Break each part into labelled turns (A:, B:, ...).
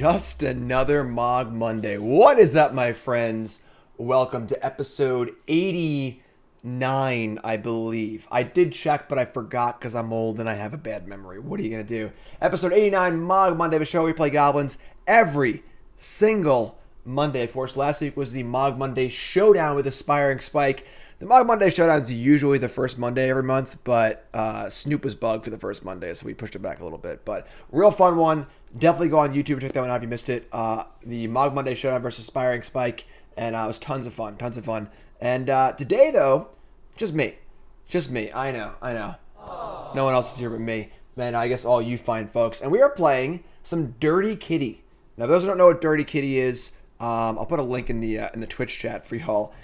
A: just another Mogg Monday. What is up, my friends? Welcome to episode 89, I believe. I did check, but I forgot because I'm old and I have a bad memory. What are you going to do? Episode 89, Mogg Monday, the show where we play goblins every single Monday. Of course, last week was the Mogg Monday Showdown with Aspiring Spike. The Mogg Monday Showdown is usually the first Monday every month, but Snoop was bugged for the first Monday, so we pushed it back a little bit. But real fun one. Definitely go on YouTube and check that one out if you missed it. The Mogg Monday Showdown versus Aspiring Spike, and it was tons of fun, And today, though, just me. I know. Aww. No one else is here but me. And I guess all you fine folks. And we are playing some Dirty Kitty. Now, those who don't know what Dirty Kitty is, I'll put a link in the Twitch chat for y'all.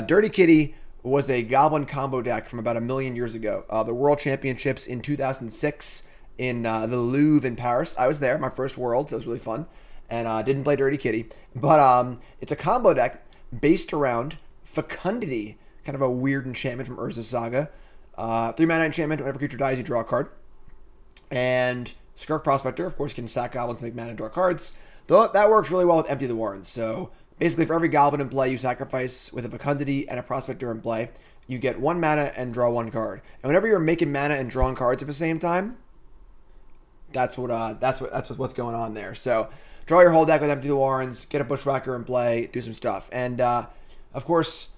A: Dirty Kitty was a Goblin Combo deck from about a million years ago. The World Championships in 2006 in the Louvre in Paris. I was there, my first Worlds. It was really fun. And didn't play Dirty Kitty. But it's a combo deck based around Fecundity, kind of a weird enchantment from Urza's Saga. 3-mana enchantment. Whenever a creature dies, you draw a card. And Skirk Prospector, of course, can sack goblins to make mana and draw cards. Though that works really well with Empty the Warrens. So basically, for every goblin in play you sacrifice with a Fecundity and a Prospector in play, you get 1 mana and draw 1 card. And whenever you're making mana and drawing cards at the same time, that's what's going on there. So draw your whole deck with Empty the Warrens, get a Bushwhacker in play, do some stuff. And of course,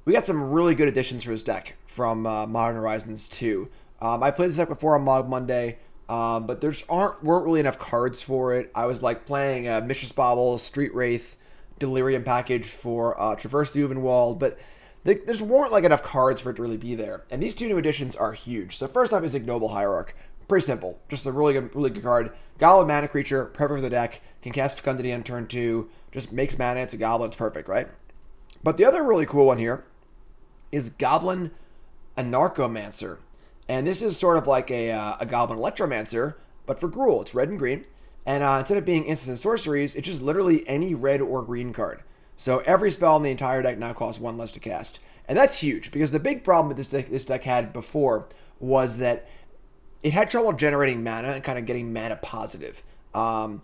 A: we got some really good additions for this deck from Modern Horizons 2. I played this deck before on Mogg Monday, but there weren't really enough cards for it. I was like playing Mistress Bauble, Street Wraith, Delirium package for Traverse the Uvenwald, but there weren't like enough cards for it to really be there. And these 2 new additions are huge. So first up is Ignoble Hierarch. Pretty simple. Just a really good card. Goblin mana creature, perfect for the deck. Can cast Fecundity on turn 2. Just makes mana. It's a goblin. It's perfect, right? But the other really cool one here is Goblin Anarchomancer. And this is sort of like a Goblin Electromancer, but for Gruul. It's red and green. And instead of being instants and sorceries, it's just literally any red or green card. So every spell in the entire deck now costs 1 less to cast. And that's huge, because the big problem that this deck had before was that it had trouble generating mana and kind of getting mana positive. A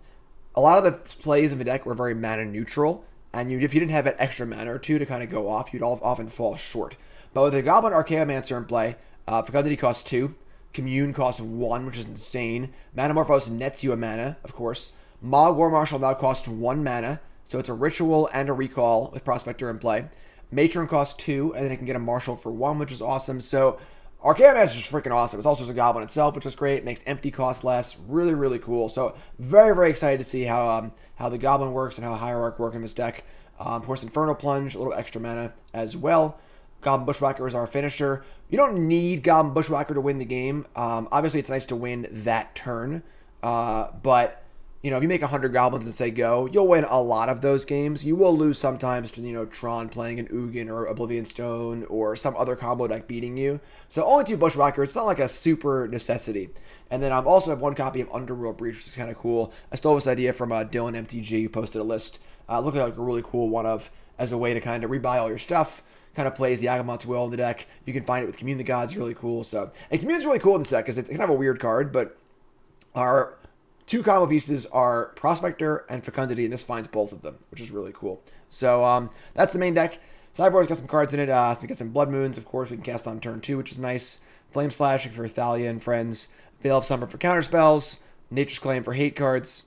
A: lot of the plays in the deck were very mana neutral, and if you didn't have an extra mana or 2 to kind of go off, you'd often fall short. But with the Goblin Anarchomancer in play, Fecundity costs 2, Commune costs 1, which is insane. Manamorphose nets you a mana, of course. Mogg War Marshal now costs 1 mana, so it's a ritual and a recall with Prospector in play. Matron costs 2, and then it can get a Marshal for 1, which is awesome. So Anarchomancer is just freaking awesome. It's also just a goblin itself, which is great. It makes empty cost less. Really, really cool. So very, very excited to see how the goblin works and how Hierarch work in this deck. Of course, Infernal Plunge, a little extra mana as well. Goblin Bushwhacker is our finisher. You don't need Goblin Bushwhacker to win the game. Obviously, it's nice to win that turn. But you know, if you make 100 goblins and say go, you'll win a lot of those games. You will lose sometimes to, you know, Tron playing an Ugin or Oblivion Stone or some other combo deck beating you. So only 2 Bushwhackers. It's not like a super necessity. And then I also have 1 copy of Underworld Breach, which is kind of cool. I stole this idea from Dylan MTG, who posted a list. Looking like a really cool one of as a way to kind of rebuy all your stuff. Kind of plays the Agamot's Will in the deck. You can find it with Commune the Gods, really cool. So, and Commune's really cool in this deck because it's kind of a weird card, but our 2 combo pieces are Prospector and Fecundity, and this finds both of them, which is really cool. So that's the main deck. Sideboard's got some cards in it. So we got some Blood Moons, of course, we can cast on turn 2, which is nice. Flame Slashing for Thalia and friends. Veil of Summer for counter spells. Nature's Claim for hate cards.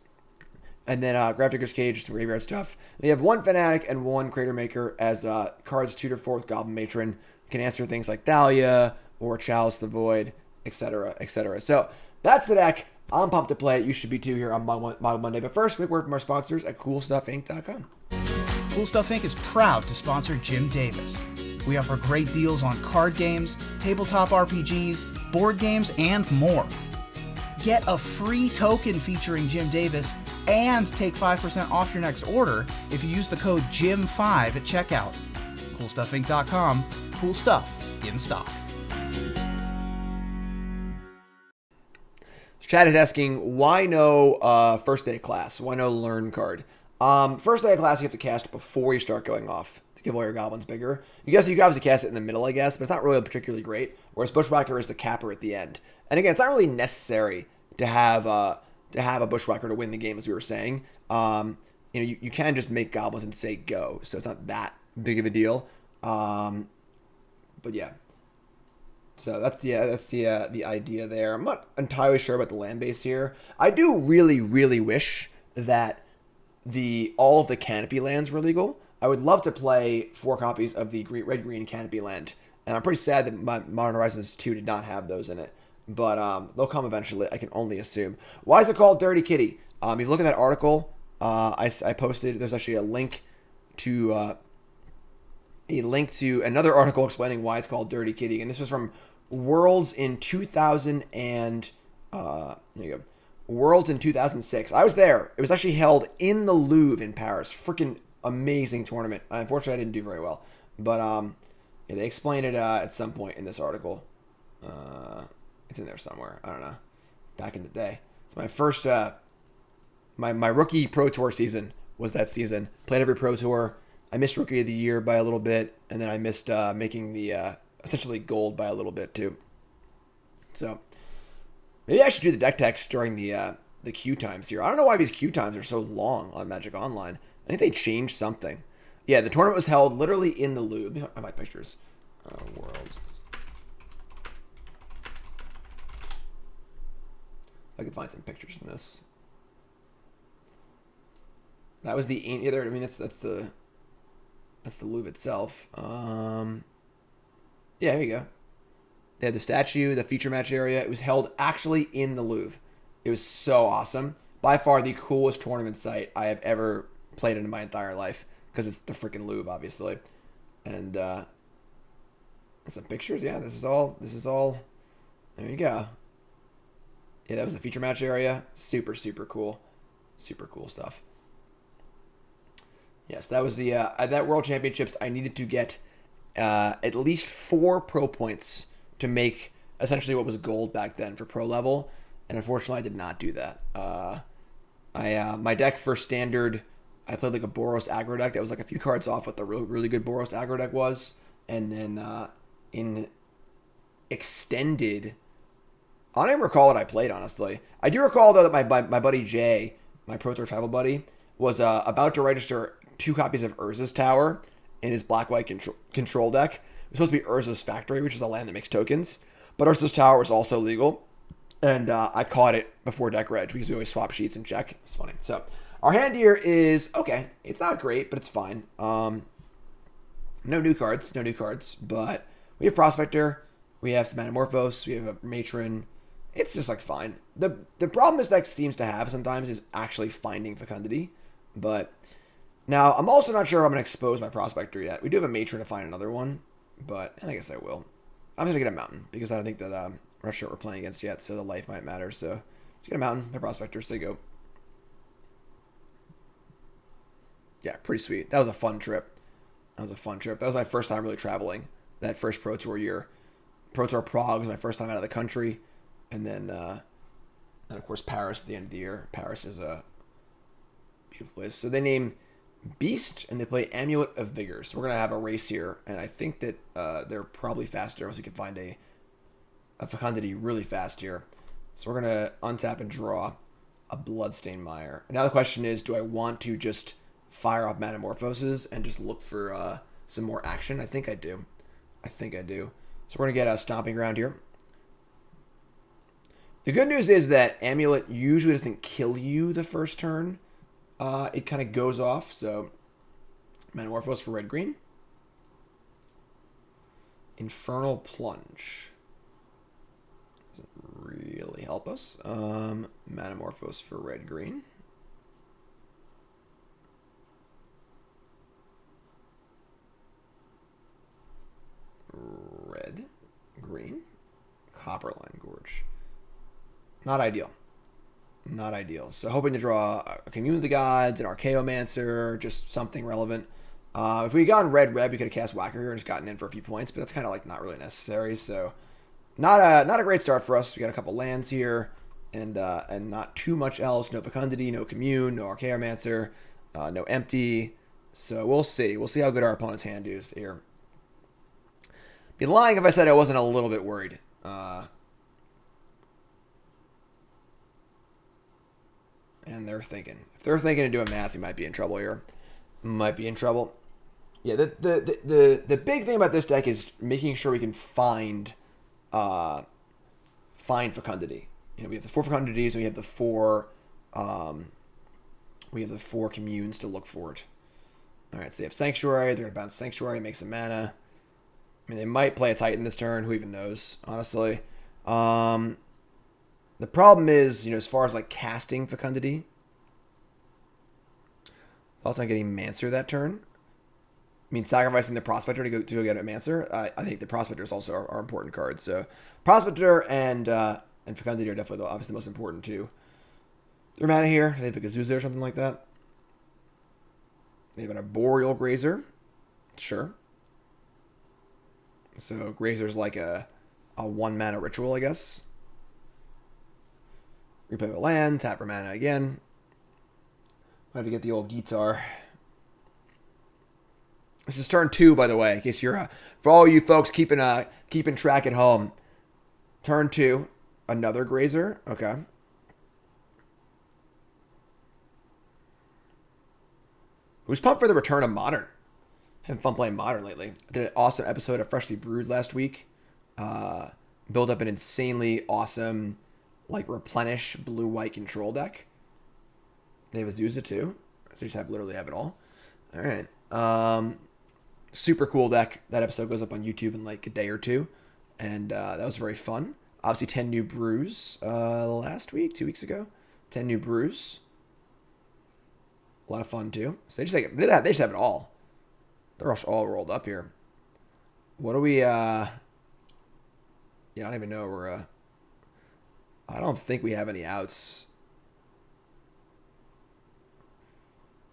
A: And then Grafdigger's Cage, some graveyard stuff. We have 1 Fanatic and 1 Cratermaker as cards 2 to 4 with Goblin Matron. Can answer things like Thalia or Chalice the Void, etc., etc. So that's the deck. I'm pumped to play it. You should be too here on Mogg Monday. But first, quick word from our sponsors at CoolStuffInc.com.
B: Cool Stuff Inc. is proud to sponsor Jim Davis. We offer great deals on card games, tabletop RPGs, board games, and more. Get a free token featuring Jim Davis and take 5% off your next order if you use the code JIM5 at checkout. CoolStuffInc.com. Cool stuff in stock.
A: Chad is asking, why no first day of class? Why no learn card? First day of class, you have to cast before you start going off to give all your goblins bigger. You can obviously cast it in the middle, I guess, but it's not really particularly great. Whereas Bushwhacker is the capper at the end. And again, it's not really necessary to have to have a Bushwhacker to win the game, as we were saying. You can just make goblins and say go, so it's not that big of a deal. But yeah, so that's the idea there. I'm not entirely sure about the land base here. I do really, really wish that all of the canopy lands were legal. I would love to play 4 copies of the red-green canopy land, and I'm pretty sad that my Modern Horizons 2 did not have those in it. But they'll come eventually, I can only assume. Why is it called Dirty Kitty? If you look at that article I posted, there's actually a link to another article explaining why it's called Dirty Kitty. And this was from Worlds in 2000 and there you go. Worlds in 2006. I was there. It was actually held in the Louvre in Paris. Freaking amazing tournament. Unfortunately, I didn't do very well. But yeah, they explain it at some point in this article. It's in there somewhere. I don't know. Back in the day. It's my first, my rookie Pro Tour season was that season. Played every Pro Tour. I missed Rookie of the Year by a little bit. And then I missed making the, essentially gold by a little bit too. So, maybe I should do the deck text during the queue times here. I don't know why these queue times are so long on Magic Online. I think they changed something. Yeah, the tournament was held literally in the Louvre. I have my pictures. Worlds. I could find some pictures from this. That was the other. I mean, that's the Louvre itself. Yeah, here you go. They had the statue, the feature match area. It was held actually in the Louvre. It was so awesome. By far the coolest tournament site I have ever played in my entire life, because it's the freaking Louvre, obviously. And some pictures. Yeah, this is all. There you go. Yeah, that was the feature match area. Super, super cool. Super cool stuff. Yes, that was the at that World Championships. I needed to get at least 4 pro points to make essentially what was gold back then for pro level, and unfortunately, I did not do that. My deck for standard, I played like a Boros aggro deck that was like a few cards off what the really good Boros aggro deck was, and then in extended. I don't even recall what I played, honestly. I do recall, though, that my buddy Jay, my Pro Tour Tribal buddy, was about to register 2 copies of Urza's Tower in his black-white control deck. It was supposed to be Urza's Factory, which is a land that makes tokens. But Urza's Tower was also legal. And I caught it before deck reg, because we always swap sheets and check. It's funny. So, our hand here is, okay, it's not great, but it's fine. No new cards. But we have Prospector. We have some Manamorphose. We have a Matron. It's just like fine. The problem this deck seems to have sometimes is actually finding Fecundity. But now I'm also not sure if I'm going to expose my Prospector yet. We do have a Matron to find another one, but I guess I will. I'm just going to get a Mountain because I don't think that I'm not sure what we're playing against yet, so the life might matter. So let's get a Mountain, my Prospector, so they go. Yeah, pretty sweet. That was a fun trip. That was my first time really traveling. That first Pro Tour year. Pro Tour Prague was my first time out of the country. And then, of course, Paris at the end of the year. Paris is a beautiful place. So they name Beast, and they play Amulet of Vigor. So we're going to have a race here. And I think that they're probably faster, unless we can find a Fecundity really fast here. So we're going to untap and draw a Bloodstained Mire. And now the question is, do I want to just fire off Manamorphoses and just look for some more action? I think I do. So we're going to get a Stomping Ground here. The good news is that Amulet usually doesn't kill you the first turn. It kind of goes off, so Manamorphose for red-green. Infernal Plunge. Doesn't really help us. Manamorphose for red-green. Red-green. Copperline Gorge. Not ideal. So hoping to draw a Commune of the Gods, an Archaeomancer, just something relevant. If we had gone red, we could have cast Whacker here and just gotten in for a few points, but that's kind of like not really necessary. So not a great start for us. We got a couple lands here, and not too much else. No Fecundity, no Commune, no Archaeomancer, no Empty. So we'll see. We'll see how good our opponent's hand is here. Be lying if I said I wasn't a little bit worried. they're thinking. If they're thinking and doing math, you might be in trouble here. Might be in trouble. Yeah, the big thing about this deck is making sure we can find Fecundity. You know, we have the 4 Fecundities and we have the 4 communes to look for it. All right, so they have Sanctuary. They're gonna bounce Sanctuary, make some mana. I mean, they might play a Titan this turn. Who even knows? Honestly, the problem is, you know, as far as like casting Fecundity, thoughts on getting Mancer that turn. I mean, sacrificing the Prospector to go get a Mancer. I think the Prospectors also are important cards. So Prospector and Fecundity are definitely obviously the most important too. Their mana here, they have a Gazuza or something like that. They have an Arboreal Grazer, sure. So Grazer's like a 1 mana ritual, I guess. Replay a land, tap for mana again. I have to get the old guitar. This is turn 2, by the way, in case you're for all you folks keeping track at home. Turn 2, another Grazer. Okay. Who's pumped for the return of Modern? Having fun playing Modern lately. I did an awesome episode of Freshly Brewed last week. Built up an insanely awesome, like, replenish blue-white control deck. They have a Zuza too. So you just literally have it all. All right. Super cool deck. That episode goes up on YouTube in like a day or two. And that was very fun. Obviously 10 new brews last week, 2 weeks ago. 10 new brews. A lot of fun too. So they just have it all. They're all rolled up here. What do we yeah, I don't even know we're I don't think we have any outs.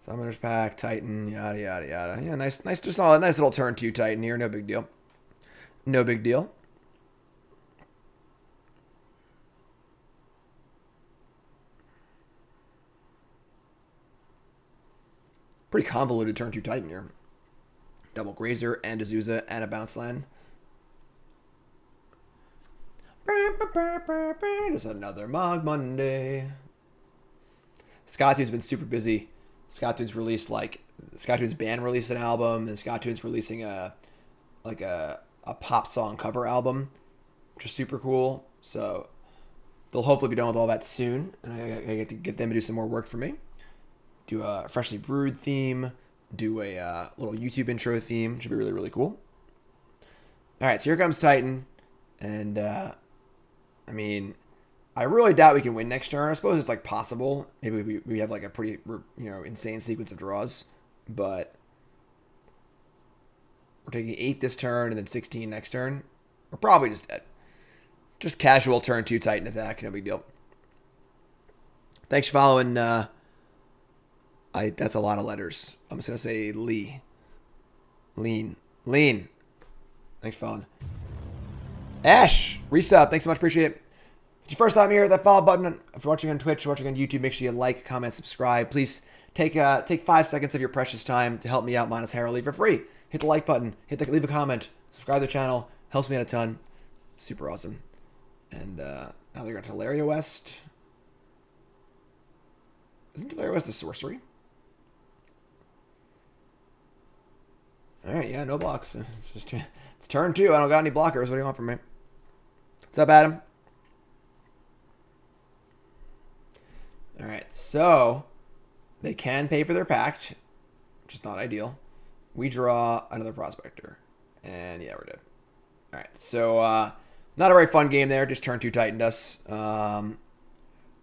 A: Summoner's Pack, Titan, yada yada yada. Yeah, nice, just a nice little turn 2 Titan here. No big deal. No big deal. Pretty convoluted turn 2 Titan here. Double Grazer and a Zuza and a bounce land. Just another Mogg Monday. Scottoon's been super busy. Scottoon's released Scottoon's band released an album, and Scottoon's releasing a pop song cover album, which is super cool. So they'll hopefully be done with all that soon, and I get to get them to do some more work for me. Do a Freshly Brewed theme. Do a little YouTube intro theme. Should be really, really cool. All right, so here comes Titan. And, I mean, I really doubt we can win next turn. I suppose it's, like, possible. Maybe we have, like, a pretty, insane sequence of draws. But we're taking 8 this turn and then 16 next turn. We're probably just dead. Just casual turn 2 Titan attack. No big deal. Thanks for following, that's a lot of letters. I'm just going to say Lee. Lean. Thanks for following. Ash, resub. Thanks so much. Appreciate it. If it's your first time here, hit that follow button. If you're watching on Twitch, watching on YouTube, make sure you like, comment, subscribe. Please take 5 seconds of your precious time to help me out monetarily for free. Hit the like button. Leave a comment. Subscribe to the channel. Helps me out a ton. Super awesome. And now they got Teleria West. Isn't Teleria West a sorcery? All right, yeah, no blocks. It's turn 2. I don't got any blockers. What do you want from me? What's up, Adam? All right, so they can pay for their pact, which is not ideal. We draw another Prospector, and yeah, we're dead. All right, so not a very fun game there. Just turn 2 Titaned us.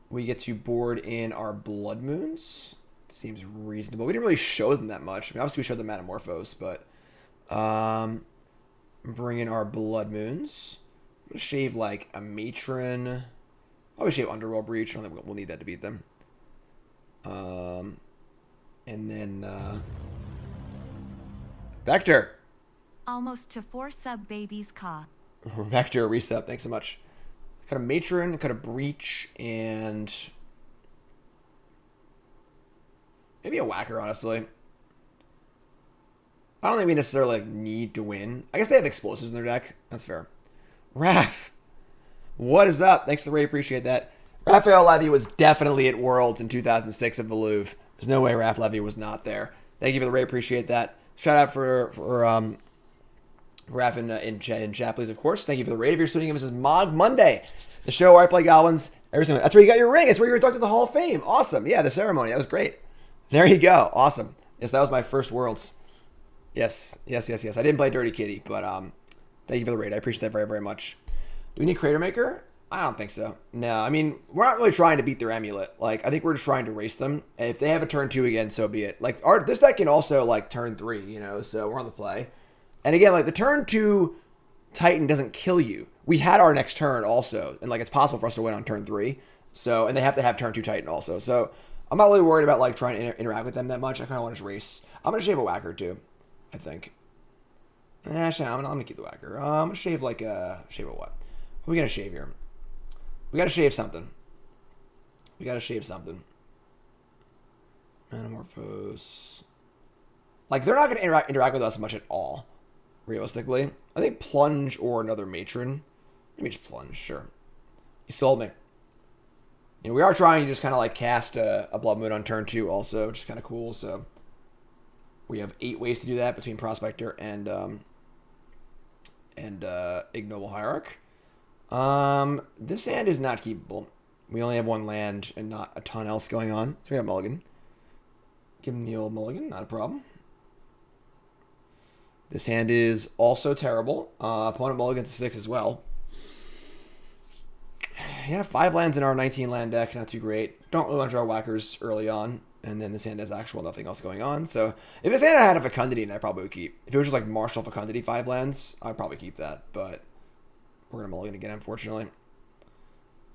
A: We get to board in our Blood Moons. Seems reasonable. We didn't really show them that much. I mean, obviously we showed the Manamorphose, but bring in our Blood Moons. I'm going to shave like a Matron. Probably shave Underworld Breach. I don't think we'll need that to beat them. And then Vector.
C: Almost to 4 sub babies ka.
A: Vector resub. Thanks so much. Cut a Matron, cut a Breach, and maybe a Whacker, honestly. I don't think we necessarily need to win. I guess they have explosives in their deck. That's fair. Raph, what is up? Thanks for the raid. Appreciate that. Raphael Levy was definitely at Worlds in 2006 at the Louvre. There's no way Raph Levy was not there. Thank you for the raid. Appreciate that. Shout out for Raph in chat, please, of course. Thank you for the raid. If you're tuning in, this is Mogg Monday, the show where I play goblins every single. That's where you got your ring. It's where you were talking to the Hall of Fame. Awesome. Yeah, the ceremony. That was great. There you go. Awesome. Yes, that was my first Worlds. Yes. I didn't play Dirty Kitty, but thank you for the raid. I appreciate that very, very much. Do we need Cratermaker? I don't think so. No, I mean, we're not really trying to beat their amulet. Like, I think we're just trying to race them. If they have a turn 2 again, so be it. Like, this deck can also, like, turn 3, you know, so we're on the play. And again, like, the turn 2 Titan doesn't kill you. We had our next turn also, and, like, it's possible for us to win on turn 3. So, and they have to have turn 2 Titan also. So, I'm not really worried about, like, trying to interact with them that much. I kind of want to just race. I'm going to shave a Whacker, too, I think. Actually, I'm going to keep the Whacker. I'm going to shave, like, shave a what? What are we going to shave here? We got to shave something. Manamorphose. Like, they're not going to interact with us much at all, realistically. I think Plunge or another Matron. Maybe just Plunge, sure. You sold me. You know, we are trying to just kind of, like, cast a Blood Moon on turn 2 also, which is kind of cool, so... We have 8 ways to do that between Prospector and Ignoble Hierarch. This hand is not keepable. We only have 1 land and not a ton else going on. So we have Mulligan. Give him the old Mulligan, not a problem. This hand is also terrible. Opponent Mulligan's 6 as well. Yeah, 5 lands in our 19 land deck, not too great. Don't really want to draw Whackers early on. And then this hand has actual nothing else going on. So if this hand had a Fecundity, I probably would keep. If it was just like Marshal Fecundity 5 lands, I'd probably keep that. But we're going to mulligan again, unfortunately.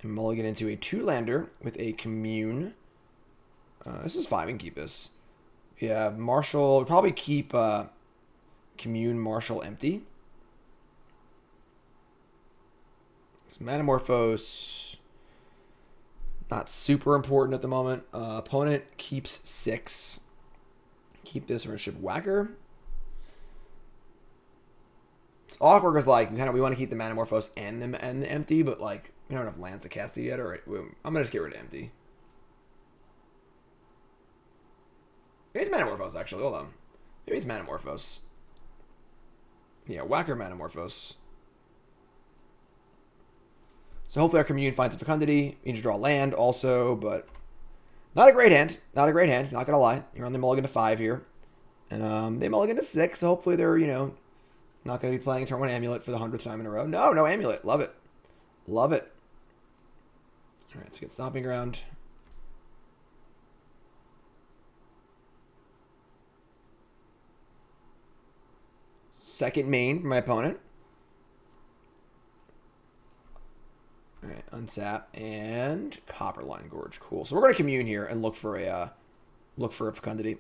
A: And mulligan into a 2-lander with a Commune. This is fine. We can keep this. Yeah, Marshal. We'll probably keep Commune Marshal empty. Manamorphose. Not super important at the moment. Opponent keeps 6. Keep this or ship Whacker. It's awkward because like we want to keep the Manamorphose and the empty, but like we don't have enough lands to cast it yet. All right, I'm gonna just get rid of empty. Maybe it's Manamorphose actually. Hold on. Maybe it's Manamorphose. Yeah, Whacker Manamorphose. So hopefully our Commune finds a Fecundity. You need to draw land also, but not a great hand. Not a great hand. Not gonna lie. You're on the mulligan to 5 here, and they mulligan to 6. So hopefully they're not gonna be playing turn 1 Amulet for the 100th time in a row. No Amulet. Love it. Love it. All right, so get Stomping Ground. Second main for my opponent. All right, untap and Copperline Gorge. Cool. So we're gonna Commune here and look for a Fecundity.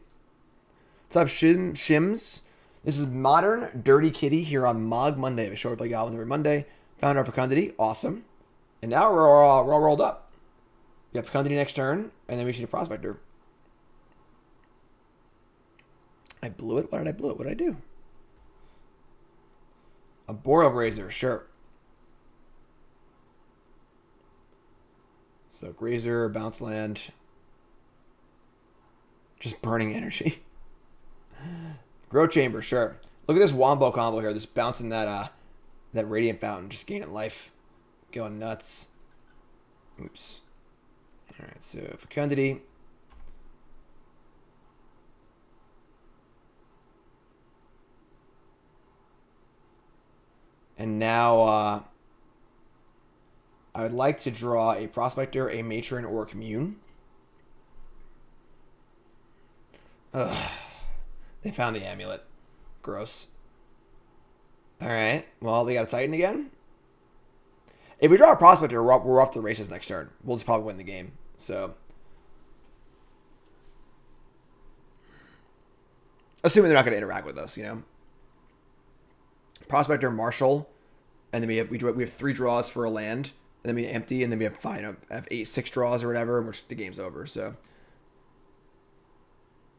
A: What's up, Shims? This is Modern Dirty Kitty here on Mogg Monday. The show we play goblins every Monday. Found our Fecundity. Awesome. And now we're all rolled up. We have Fecundity next turn, and then we should a Prospector. I blew it. Why did I blow it? What did I do? A Boreal Grazer, sure. So Grazer, bounce land. Just burning energy. Grow Chamber, sure. Look at this Wombo combo here. This bouncing that Radiant Fountain, just gaining life. Going nuts. Oops. Alright, so Fecundity. And now I would like to draw a Prospector, a Matron, or a Commune. Ugh. They found the Amulet. Gross. Alright. Well, they got a Titan again. If we draw a Prospector, we're off the races next turn. We'll just probably win the game. So. Assuming they're not going to interact with us, you know. Prospector, Marshal. And then we have 3 draws for a land. And then we empty, and then we have 6 draws or whatever, which the game's over. So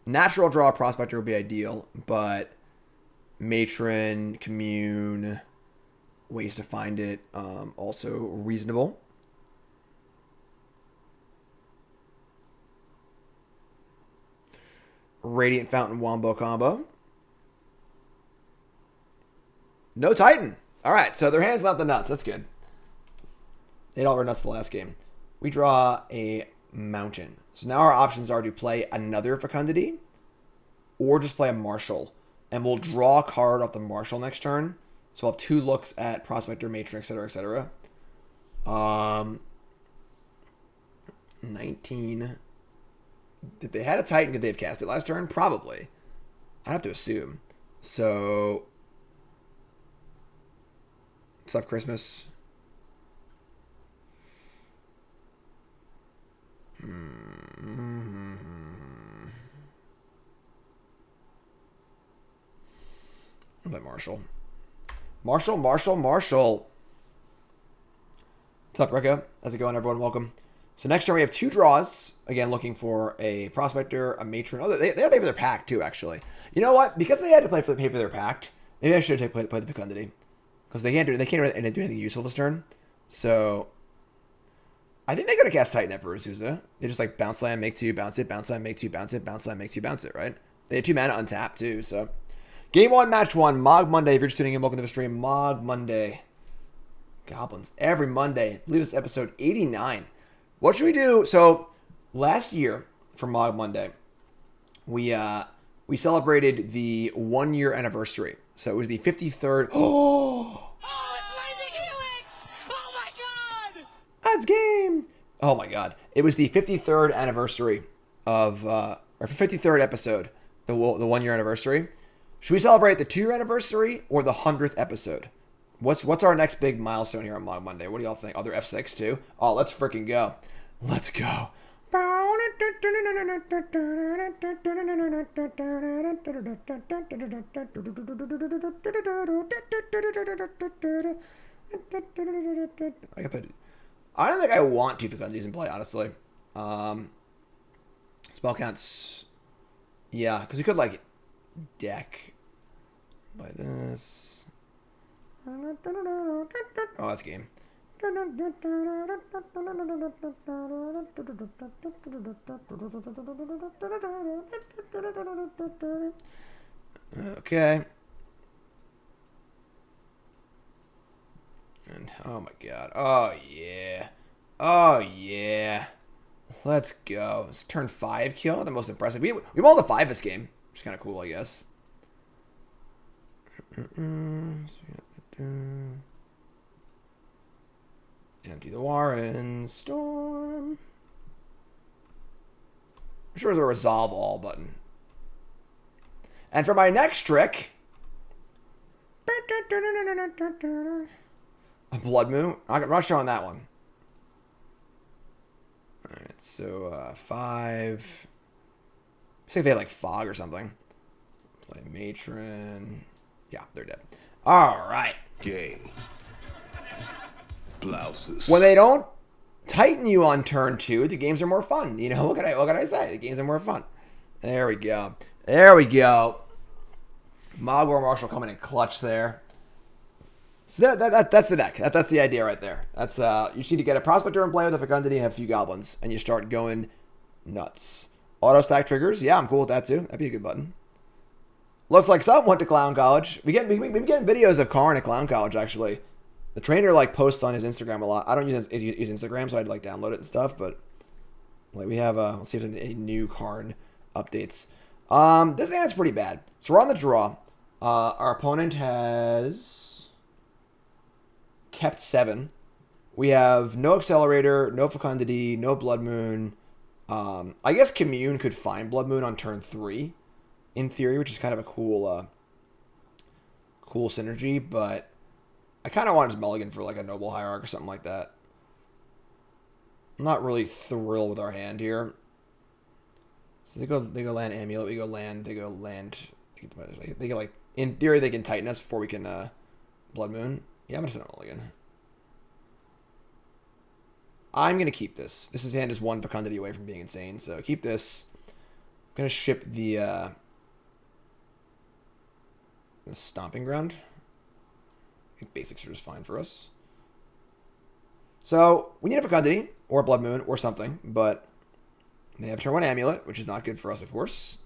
A: natural draw Prospector would be ideal, but Matron, Commune, ways to find it, also reasonable. Radiant Fountain Wombo combo. No Titan. All right, so their hand's not the nuts. That's good. They all were nuts the last game. We draw a mountain. So now our options are to play another Fecundity or just play a Marshal. And we'll draw a card off the Marshal next turn. So we'll have 2 looks at Prospector, Matron, etc., etc. 19. If they had a Titan, could they have cast it last turn? Probably. I have to assume. So, what's up, Christmas? I'll play Marshal. Marshal. What's up, Rekka? How's it going, everyone? Welcome. So next turn we have 2 draws. Again, looking for a Prospector, a Matron. Oh, they had to pay for their pact too, actually. You know what? Because they had to pay for their pact, maybe I should have played the Fecundity. Because they can't really do anything useful this turn. So I think they could have cast Titan Emperor Azusa. They just like bounce land, make 2, bounce it, bounce land, make 2, bounce it, bounce land, make 2, bounce it, right? They had 2 mana untapped too, so. Game 1, match 1, Mogg Monday. If you're just tuning in, welcome to the stream. Mogg Monday. Goblins every Monday. I believe it's episode 89. What should we do? So last year for Mogg Monday, we celebrated the 1-year anniversary. So it was the 53rd.
D: Oh, it's Lightning Helix! Oh my god!
A: That's game. Oh my god. It was the 53rd anniversary of or 53rd episode, the 1-year anniversary. Should we celebrate the 2-year anniversary or the 100th episode? What's our next big milestone here on Mogg Monday? What do y'all think? Other F6 too? Oh, let's freaking go. Let's go. I don't think I want 2 Fecundities in play, honestly. Spell counts. Yeah, because we could like deck by this. Oh, that's game. Okay. And oh my god. Oh yeah. Oh yeah. Let's go. It's turn 5 kill. The most impressive. We rolled a 5 this game, which is kind of cool, I guess. Empty the Warren. Storm. I'm sure there's a resolve all button. And for my next trick, a Blood Moon. I'm not sure on that one. Alright, so 5. I think they had like Fog or something. Play Matron. Yeah, they're dead. Alright.
E: Game. Blouses.
A: When they don't Titan you on turn 2, the games are more fun. You know, what can I say? The games are more fun. There we go. There we go. Mogg War Marshal coming in clutch there. So that's the deck. That's the idea right there. That's you just need to get a Prospector in play with a Fecundity and have a few Goblins, and you start going nuts. Auto stack triggers. Yeah, I'm cool with that too. That'd be a good button. Looks like someone went to Clown College. We've been getting videos of Karn at Clown College actually. The trainer like posts on his Instagram a lot. I don't use Instagram, so I'd like download it and stuff. But like we have let's see if there's any new Karn updates. This hand's pretty bad. So we're on the draw. Our opponent has kept 7. We have no Accelerator, no Fecundity, no Blood Moon. I guess Commune could find Blood Moon on turn 3, in theory, which is kind of a cool synergy. But I kind of want to just mulligan for like a Ignoble Hierarch or something like that. I'm not really thrilled with our hand here. So they go land Amulet, we go land, they go land. They go like, in theory they can Titan us before we can Blood Moon. Yeah, I'm gonna send a mulligan. I'm gonna keep this. This hand is 1 Fecundity away from being insane, so keep this. I'm gonna ship the Stomping Ground. I think basics are just fine for us. So we need a Fecundity or a Blood Moon or something, but they have turn 1 Amulet, which is not good for us, of course.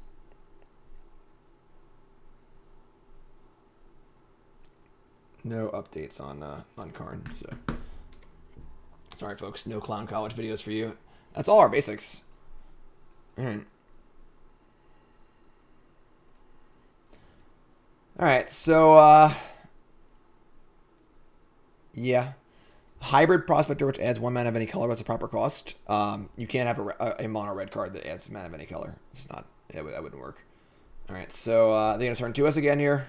A: No updates on Karn, so sorry folks, no Clown College videos for you. That's all our basics. Alright. Alright, so yeah. Hybrid Prospector, which adds 1 mana of any color, that's a proper cost. You can't have a mono red card that adds mana of any color. It's not, that wouldn't work. Alright, so they're gonna turn to us again here.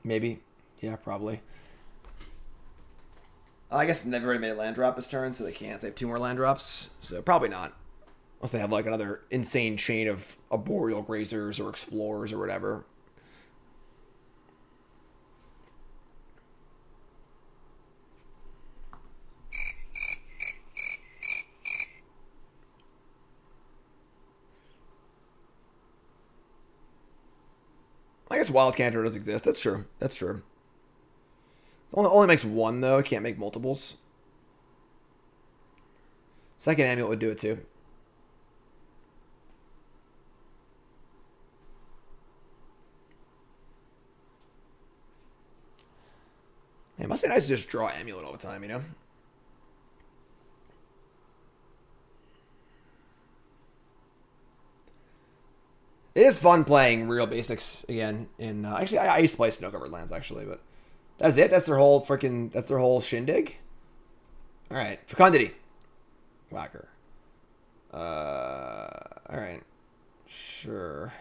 A: Maybe. Yeah, probably. I guess they've already made a land drop this turn, so they can't. They have 2 more land drops, so probably not. Unless they have like another insane chain of Arboreal Grazers or Explorers or whatever. I guess Wild Canter does exist. That's true. That's true. Only makes 1, though. It can't make multiples. Second Amulet would do it, too. It must be nice to just draw Amulet all the time, you know? It is fun playing real basics again. Actually, I used to play snow-covered lands, actually, but that's it. That's their whole freaking... That's their whole shindig. All right. Fecundity. Whacker. All right. Sure.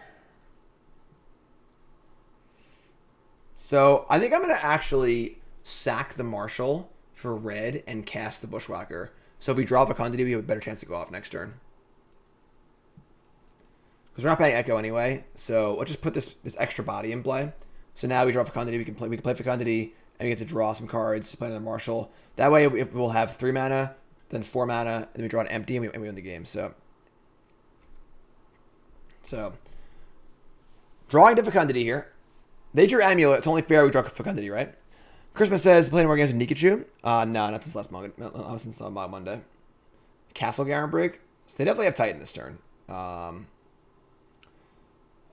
A: So, I think I'm going to actually sack the Marshal for red and cast the Bushwhacker. So if we draw Fecundity, we have a better chance to go off next turn. Because we're not playing Echo anyway, so let's just put this extra body in play. So now we draw Fecundity, we can play Fecundity, and we get to draw some cards to play the Marshal. That way we'll have 3 mana, then 4 mana, and then we draw an empty, and we win the game. So drawing to Fecundity here. They drew Amulet. It's only fair we draw Fecundity, right? Christmas says playing more games with Nikachu. No, not since since Mogg Monday. Castle Garenbrig. So they definitely have Titan this turn. A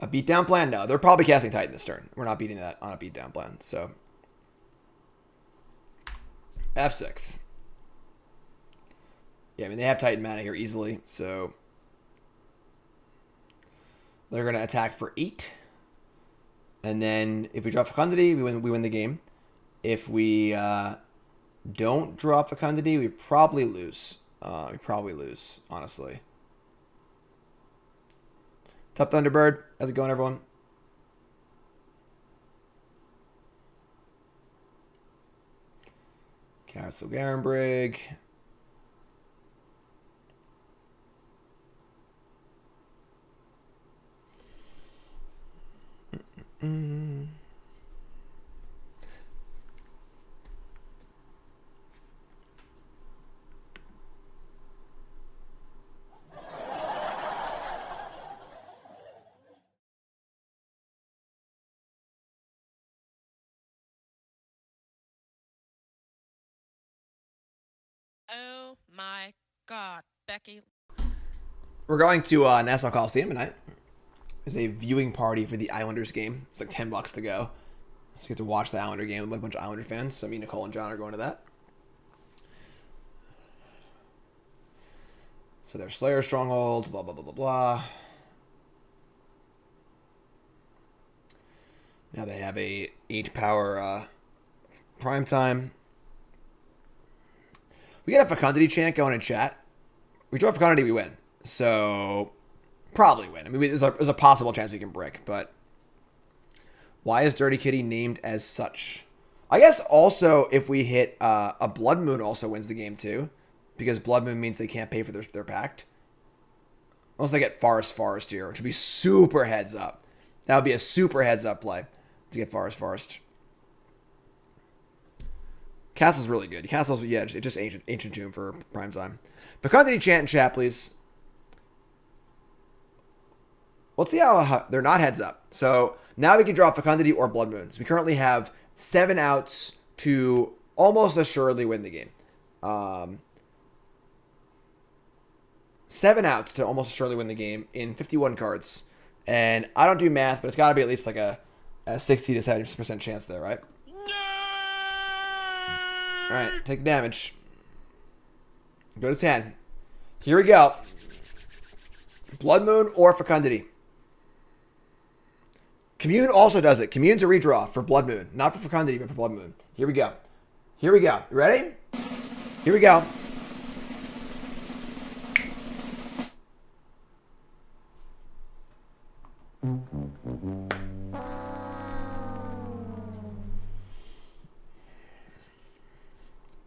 A: beatdown plan? No, they're probably casting Titan this turn. We're not beating that on a beatdown plan. So F6. Yeah, I mean they have Titan mana here easily, so they're gonna attack for 8. And then if we draw Fecundity, we win the game. If we don't draw Fecundity, we probably lose. Honestly. Top Thunderbird, how's it going, everyone? Castle Garenbrig.
E: Oh my God, Becky.
A: We're going to Nassau Coliseum tonight. There's a viewing party for the Islanders game. It's like $10 to go. So you get to watch the Islander game with like a bunch of Islander fans. So me, Nicole, and John are going to that. So there's Slayer Stronghold, blah, blah, blah, blah, blah. Now they have a 8-power prime time. We get a Fecundity chant going in chat. We draw Fecundity, we win. So, probably win. I mean, there's a possible chance we can brick, but why is Dirty Kitty named as such? I guess also if we hit a Blood Moon also wins the game too, because Blood Moon means they can't pay for their pact. Unless they get Forest here, which would be super heads up. That would be a super heads up play to get Forest. Castle's really good. Castle's, yeah, it's just Ancient Tomb for prime time. Fecundity chant in chat, please. Let's see how they're not heads up. So now we can draw Fecundity or Blood Moon. So we currently have 7 outs to almost assuredly win the game. 7 outs to almost surely win the game in 51 cards. And I don't do math, but it's got to be at least like a 60 to 70% chance there, right? All right, take the damage. Go to 10. Here we go. Blood Moon or Fecundity. Commune also does it. Commune's a redraw for Blood Moon. Not for Fecundity, but for Blood Moon. Here we go. Here we go. You ready? Here we go.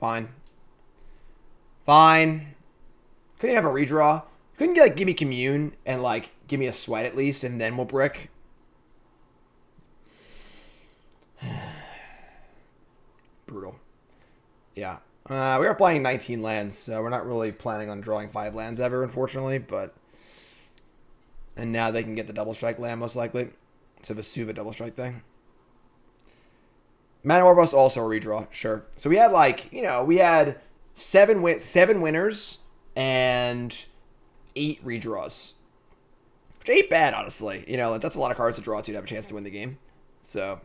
A: Fine. Fine. Couldn't you have a redraw? Couldn't you, like, give me Commune and, like, give me a sweat at least, and then we'll brick? Brutal. Yeah. We are playing 19 lands, so we're not really planning on drawing 5 lands ever, unfortunately, but... And now they can get the double strike land, most likely. So the Suva double strike thing. Manamorphose also a redraw, sure. So we had, like, you know, we had 7 winners and 8 redraws. Which ain't bad, honestly. You know, that's a lot of cards to draw to have a chance to win the game. So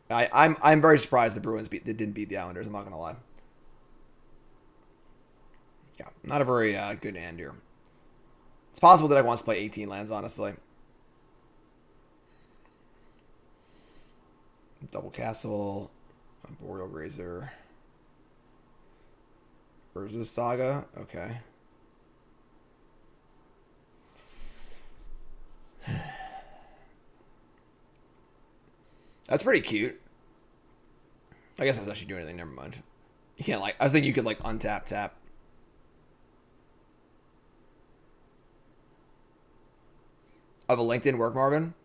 A: I'm very surprised the Bruins didn't beat the Islanders, I'm not gonna lie. Yeah, not a very good hand here. It's possible that I want to play 18 lands, honestly. Double Castle, Boreal Razor, Urza Saga, okay. That's pretty cute. I guess that's actually doing anything, never mind. You can't, like, I was thinking you could, like, untap, tap. Oh, the link didn't work, Marvin?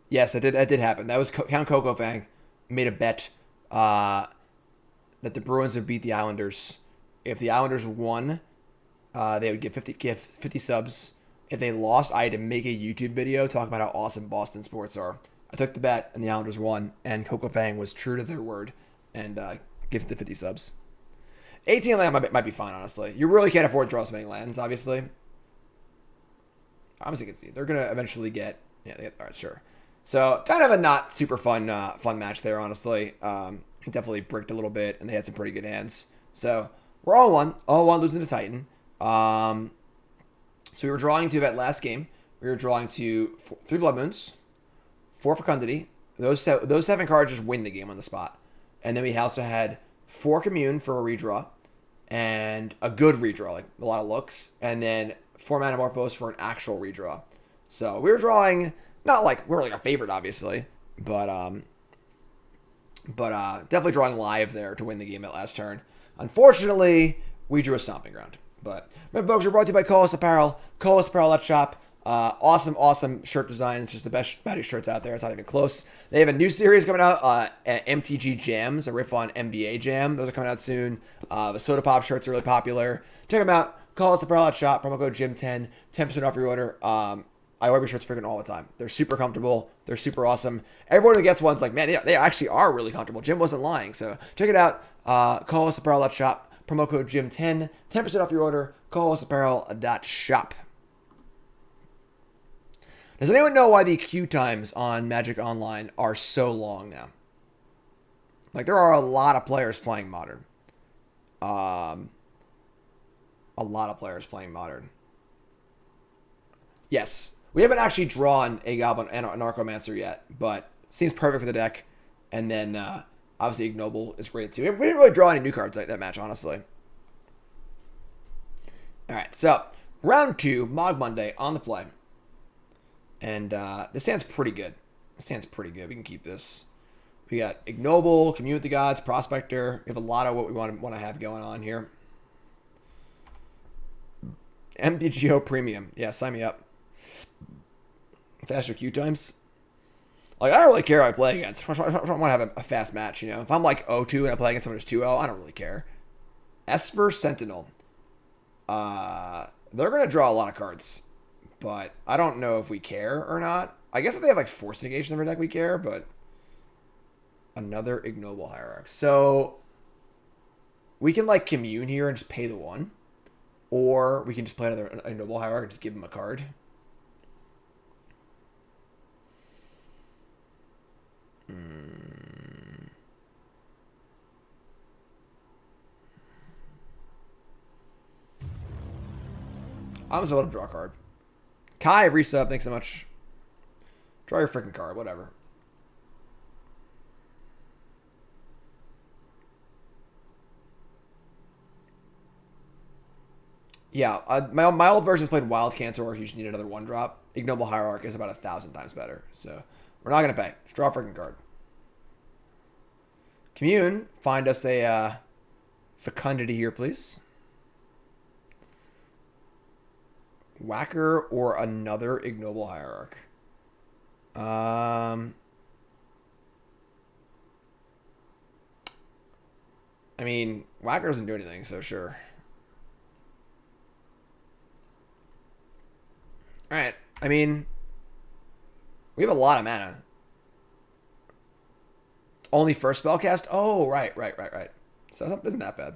A: Yes, that did happen. That was Count Coco Fang made a bet that the Bruins would beat the Islanders. If the Islanders won, they would give 50 subs. If they lost, I had to make a YouTube video talking about how awesome Boston sports are. I took the bet, and the Islanders won, and Coco Fang was true to their word and gave the 50 subs. 18 land might be fine, honestly. You really can't afford to draw so many lands, obviously. Obviously, you can see. They're going to eventually get... Yeah, all right, sure. So, kind of a not super fun match there, honestly. He definitely bricked a little bit, and they had some pretty good hands. So, we're all 1. All 1 losing to Titan. So, we were drawing to that last game. We were drawing to 3 Blood Moons, 4 Fecundity. Those 7 cards just win the game on the spot. And then we also had 4 Commune for a redraw. And a good redraw, like a lot of looks. And then 4 Manamorphose for an actual redraw. So, we were drawing... Not like we're like a favorite, obviously, but definitely drawing live there to win the game at last turn. Unfortunately, we drew a Stomping Ground. But remember, folks, we're brought to you by Colas Apparel. Colas Apparel, let's shop. Awesome shirt design. It's just the best baddest shirts out there. It's not even close. They have a new series coming out, MTG Jams, a riff on NBA Jam. Those are coming out soon. The Soda Pop shirts are really popular. Check them out. Colas Apparel, let's shop. Promo code Jim10, 10% off your order. I wear my shirts freaking all the time. They're super comfortable. They're super awesome. Everyone who gets one's like, man, they actually are really comfortable. Jim wasn't lying. So check it out. Call us Apparel Shop. Promo code Jim10. 10% off your order. Call us Apparel.shop. Does anyone know why the queue times on Magic Online are so long now? Like, there are a lot of players playing Modern. A lot of players playing Modern. Yes. We haven't actually drawn a Goblin Anarchomancer yet, but seems perfect for the deck. And then, obviously, Ignoble is great, too. We didn't really draw any new cards like that match, honestly. All right, so round 2, Mogg Monday on the play. And this hand's pretty good. This hand's pretty good. We can keep this. We got Ignoble, Commune with the Gods, Prospector. We have a lot of what we want to have going on here. MTGO Premium. Yeah, sign me up. Faster queue times. Like, I don't really care who I play against. I don't want to have a fast match, you know. If I'm like 0-2 and I play against someone who's 2-0, I don't really care. Esper Sentinel. They're going to draw a lot of cards. But I don't know if we care or not. I guess if they have like Force Negation in their deck, we care, but... Another Ignoble Hierarch. So we can like Commune here and just pay the 1. Or we can just play another Ignoble Hierarch and just give him a card. I'm just gonna let him draw a card. Kai, resub, thanks so much. Draw your freaking card, whatever. Yeah, my old versions played Wild Cantor, you just need another 1-drop. Ignoble Hierarch is about 1,000 times better, so we're not going to pay. Just draw a freaking card. Commune, find us a Fecundity here, please. Whacker or another Ignoble Hierarch. I mean, Whacker doesn't do anything, so sure. Alright, I mean, we have a lot of mana. Only first spell cast? Oh, right. So that isn't that bad.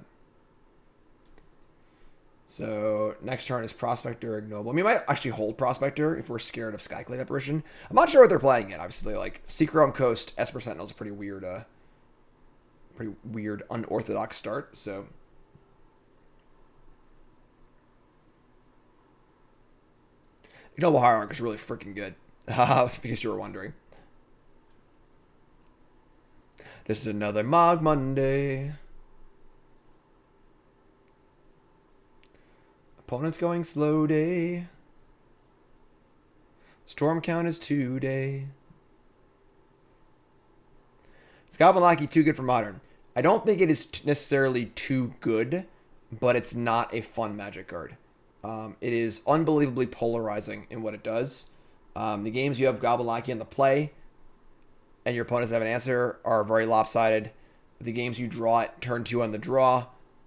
A: So next turn is Prospector, Ignoble. I mean, we might actually hold Prospector if we're scared of Skyclave Apparition. I'm not sure what they're playing yet, obviously. Like, Secret on Coast, Esper Sentinel is a pretty weird, unorthodox start, so... Ignoble Hierarch is really freaking good, because you were wondering. This is another Mogg Monday. Opponent's going slow day. Storm count is 2 day. Is Goblin Lackey too good for Modern? I don't think it is necessarily too good, but it's not a fun Magic card. It is unbelievably polarizing in what it does. The games you have Goblin Lackey on the play and your opponents have an answer are very lopsided. The games you draw it turn 2 on the draw,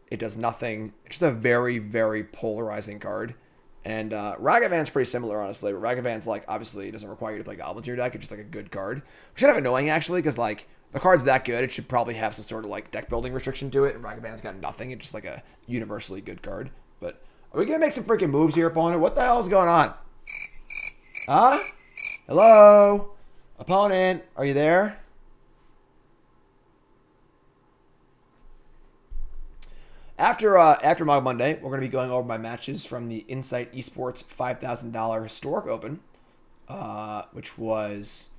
A: it does nothing. It's just a very, very polarizing card. And Ragavan's pretty similar, honestly. But Ragavan's, like, obviously it doesn't require you to play Goblins in your deck. It's just, like, a good card. Which is kind of annoying, actually, because, like, the card's that good, it should probably have some sort of, like, deck building restriction to it. And Ragavan's got nothing. It's just, like, a universally good card. But are we going to make some freaking moves here, opponent? What the hell is going on? Huh? Hello? Opponent, are you there? After Mogg Monday, we're going to be going over my matches from the Insight Esports $5,000 Historic Open, which was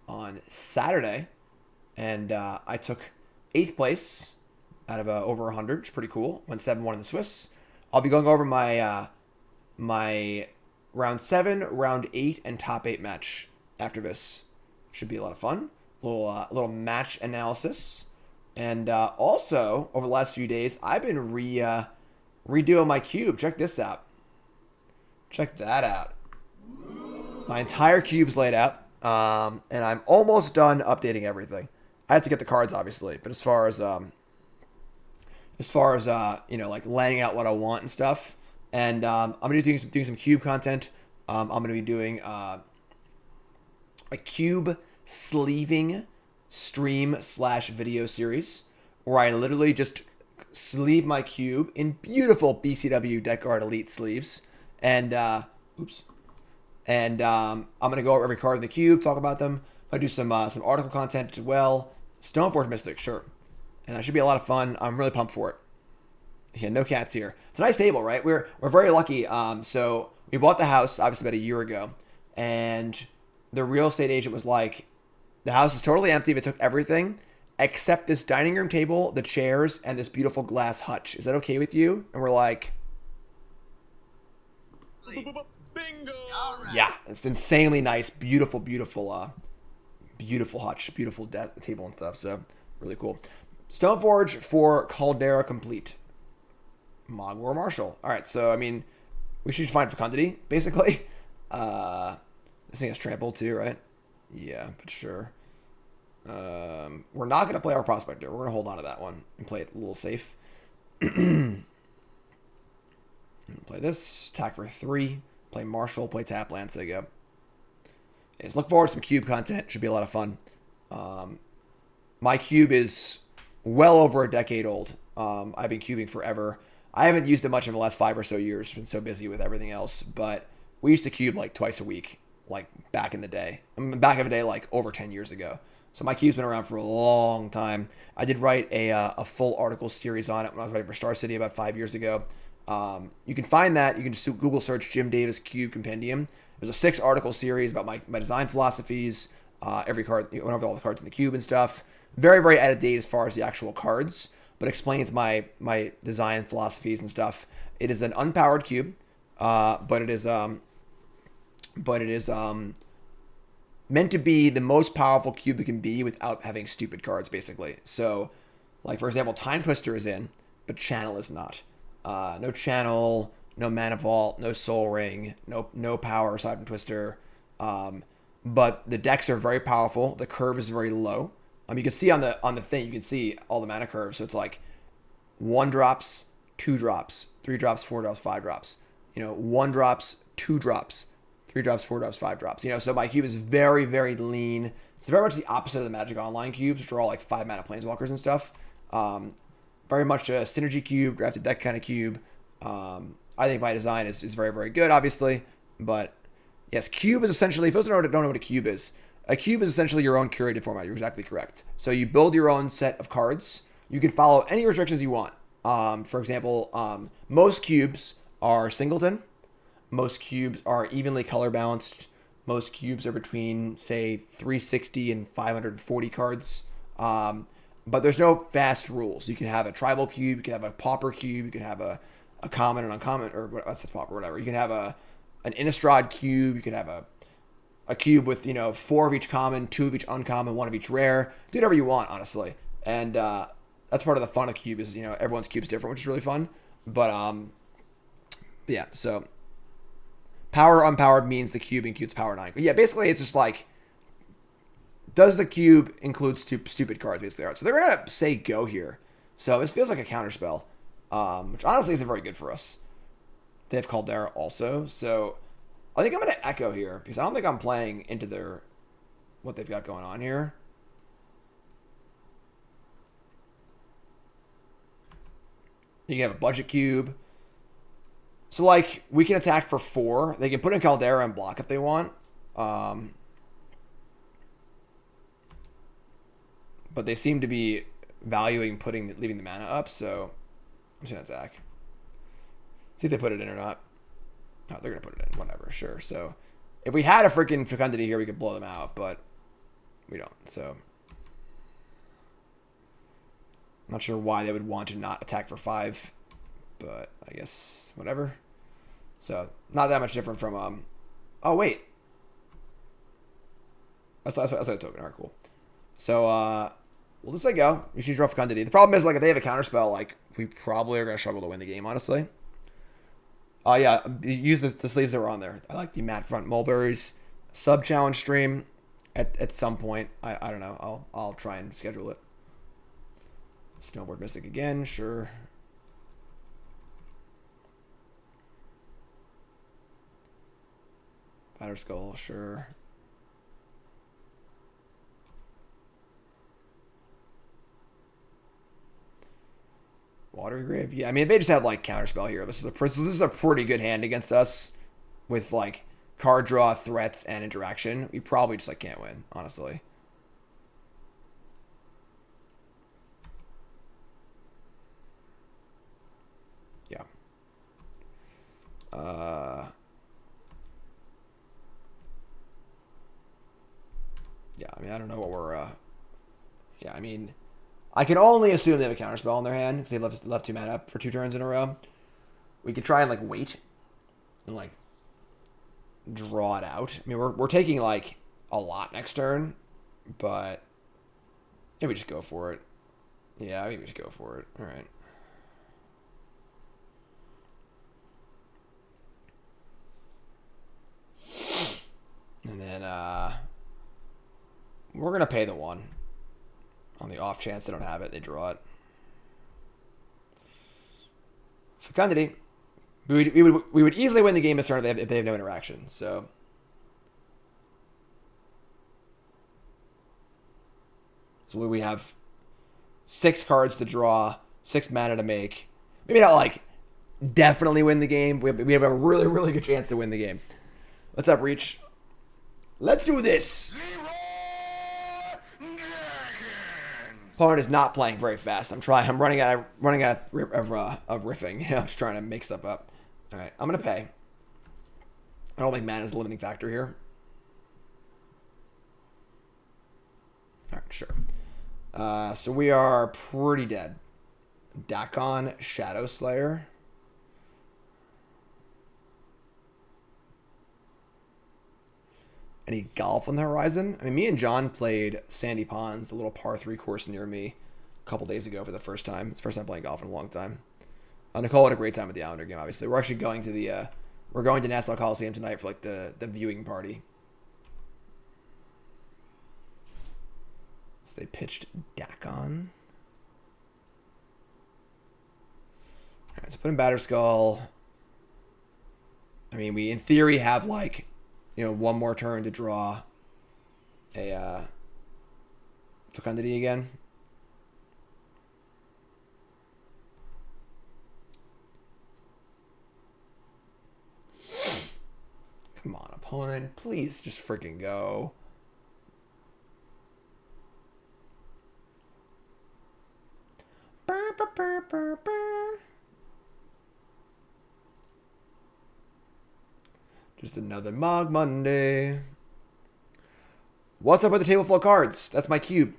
A: on Saturday, and I took 8th place out of over 100, which is pretty cool. Went 7-1 in the Swiss. I'll be going over my my round 7, round 8, and top 8 match after this. Should be a lot of fun. Little match analysis. And also, over the last few days, I've been redoing my cube. Check this out. Check that out. My entire cube's laid out. And I'm almost done updating everything. I have to get the cards, obviously. But as far as you know, like laying out what I want and stuff. And I'm going to be doing some cube content. I'm going to be doing a cube sleeving stream/video series where I literally just sleeve my cube in beautiful BCW Deck Guard Elite sleeves. And, I'm going to go over every card in the cube, talk about them. I do some article content as well. Stoneforge Mystic, sure. And that should be a lot of fun. I'm really pumped for it. Yeah, no cats here. It's a nice table, right? We're very lucky. So we bought the house, obviously, about a year ago. And the real estate agent was like, the house is totally empty. It took everything except this dining room table, the chairs, and this beautiful glass hutch. Is that okay with you? And we're like,
D: Bingo!
A: yeah, it's insanely nice. Beautiful hutch. Beautiful table and stuff. So, really cool. Stoneforge for Caldera complete. Mogg War Marshal. All right, so, I mean, we should find Fecundity, basically. This thing has trample too, right? Yeah, but sure. We're not going to play our Prospector. We're going to hold on to that one and play it a little safe. Play this. Attack for 3. Play Marshal. Play tap land. So you go. is look forward to some cube content. Should be a lot of fun. My cube is well over a decade old. I've been cubing forever. I haven't used it much in the last 5 or so years. Been so busy with everything else. But we used to cube like twice a week, like back in the day. Back in the day, like over 10 years ago. So my cube's been around for a long time. I did write a full article series on it when I was writing for Star City about 5 years ago. You can find that. You can just Google search Jim Davis Cube Compendium. It was a 6-article series about my design philosophies, every card, went over all the cards in the cube and stuff. Very, very out of date as far as the actual cards, but explains my design philosophies and stuff. It is an unpowered cube, but it is meant to be the most powerful cube it can be without having stupid cards, basically. So, like for example, Time Twister is in, but Channel is not. No Channel, no Mana Vault, no Soul Ring, no power aside from Twister. But the decks are very powerful. The curve is very low. You can see on the thing, you can see all the mana curves. So it's like 1 drops, 2 drops, 3 drops, 4 drops, 5 drops. 1 drops, 2 drops, 3 drops, 4 drops, 5 drops. So my cube is very, very lean. It's very much the opposite of the Magic Online cubes, which are all like 5 mana planeswalkers and stuff. Very much a synergy cube, drafted deck kind of cube. I think my design is very, very good, obviously. But yes, cube is essentially, if those don't know what a cube is essentially your own curated format. You're exactly correct. So you build your own set of cards. You can follow any restrictions you want. For example, most cubes are singleton. Most cubes are evenly color balanced. Most cubes are between, say, 360 and 540 cards. But there's no fast rules. You can have a tribal cube. You can have a pauper cube. You can have a common and uncommon, or what's this pauper, whatever. You can have an Innistrad cube. You can have a cube with 4 of each common, 2 of each uncommon, 1 of each rare. Do whatever you want, honestly. And that's part of the fun of cube is everyone's cube's different, which is really fun. But yeah, so power unpowered means the cube includes power 9. Yeah, basically it's just like, does the cube include stupid cards? Basically, so they're gonna say go here. So this feels like a counterspell, which honestly isn't very good for us. They have Caldera also, so I think I'm going to Echo here, because I don't think I'm playing into what they've got going on here. You can have a budget cube. So, like, we can attack for 4. They can put in Caldera and block if they want. But they seem to be valuing leaving the mana up, so I'm just going to attack. See if they put it in or not. No, they're going to put it in. Whatever. Sure. So, if we had a freaking Fecundity here, we could blow them out. But we don't. So, I'm not sure why they would want to not attack for 5. But I guess whatever. So, not that much different from... Oh, wait. That's a token. Alright, cool. So, we'll just let go. We should draw Fecundity. The problem is, like, if they have a counterspell, like, we probably are going to struggle to win the game, honestly. Yeah, use the sleeves that were on there. I like the matte front mulberries sub-challenge stream at some point. I don't know. I'll try and schedule it. Snowboard Mystic again, sure. Batterskull, sure. Watery Grave? Yeah, I mean, if they just have, like, Counterspell here, this is a pretty good hand against us with, like, card draw, threats, and interaction. We probably just, like, can't win, honestly. Yeah. Yeah, I mean, I don't know what we're... Yeah, I mean... I can only assume they have a counterspell in their hand because they left 2 mana up for 2 turns in a row. We could try and like wait and like draw it out. I mean, we're taking like a lot next turn, but maybe just go for it. Yeah, maybe just go for it. All right. And then we're gonna pay the 1. On the off chance they don't have it, they draw it. Fecundity. We would easily win the game this turn if they have no interaction. So So we have 6 cards to draw, 6 mana to make. Maybe not like definitely win the game. We have a really, really good chance to win the game. What's up, Reach? Let's do this. Opponent is not playing very fast. I'm running out of riffing. I'm just trying to make stuff up. All right, I'm gonna pay. I don't think mana is a limiting factor here. All right, sure. So we are pretty dead. Dakon, Shadow Slayer. Any golf on the horizon? I mean, me and John played Sandy Ponds, the little par 3 course near me, a couple days ago for the first time. It's the first time playing golf in a long time. Nicole had a great time at the Islander game, obviously. We're actually going to we're going to Nassau Coliseum tonight for like the viewing party. So they pitched Dakon. Alright, so put in Batterskull. I mean, we in theory have like, one more turn to draw a Fecundity again. Come on, opponent. Please just freaking go. Burr, burr, burr, burr, burr. Just another Mogg Monday. What's up with the table full of cards? That's my cube.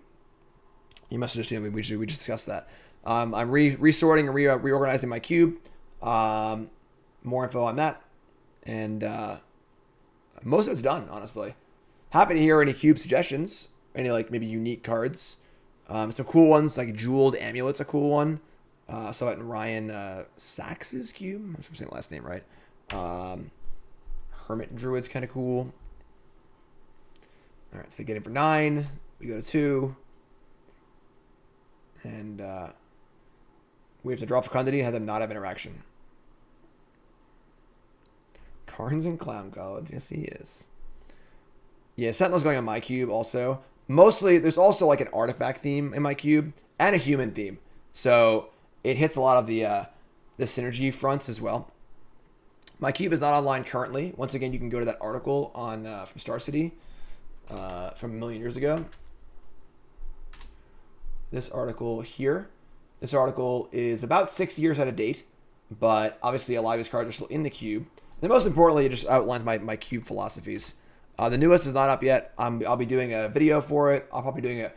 A: You must understand we just discussed that. I'm resorting and reorganizing my cube. More info on that. And most of it's done, honestly. Happy to hear any cube suggestions. Any like maybe unique cards. Some cool ones like Jeweled Amulet's a cool one. Saw it in Ryan Sachs's cube. I'm saying the last name right. Hermit Druid's kind of cool. All right, so they get in for 9. We go to 2. And we have to draw Fecundity and have them not have interaction. Carnes in Clown College. Yes, he is. Yeah, Sentinel's going on my cube also. Mostly, there's also like an artifact theme in my cube and a human theme. So it hits a lot of the synergy fronts as well. My cube is not online currently. Once again, you can go to that article on from Star City from a million years ago. This article here. This article is about 6 years out of date, but obviously a lot of these cards are still in the cube. And most importantly, it just outlines my cube philosophies. The newest is not up yet. I'll be doing a video for it. I'll probably doing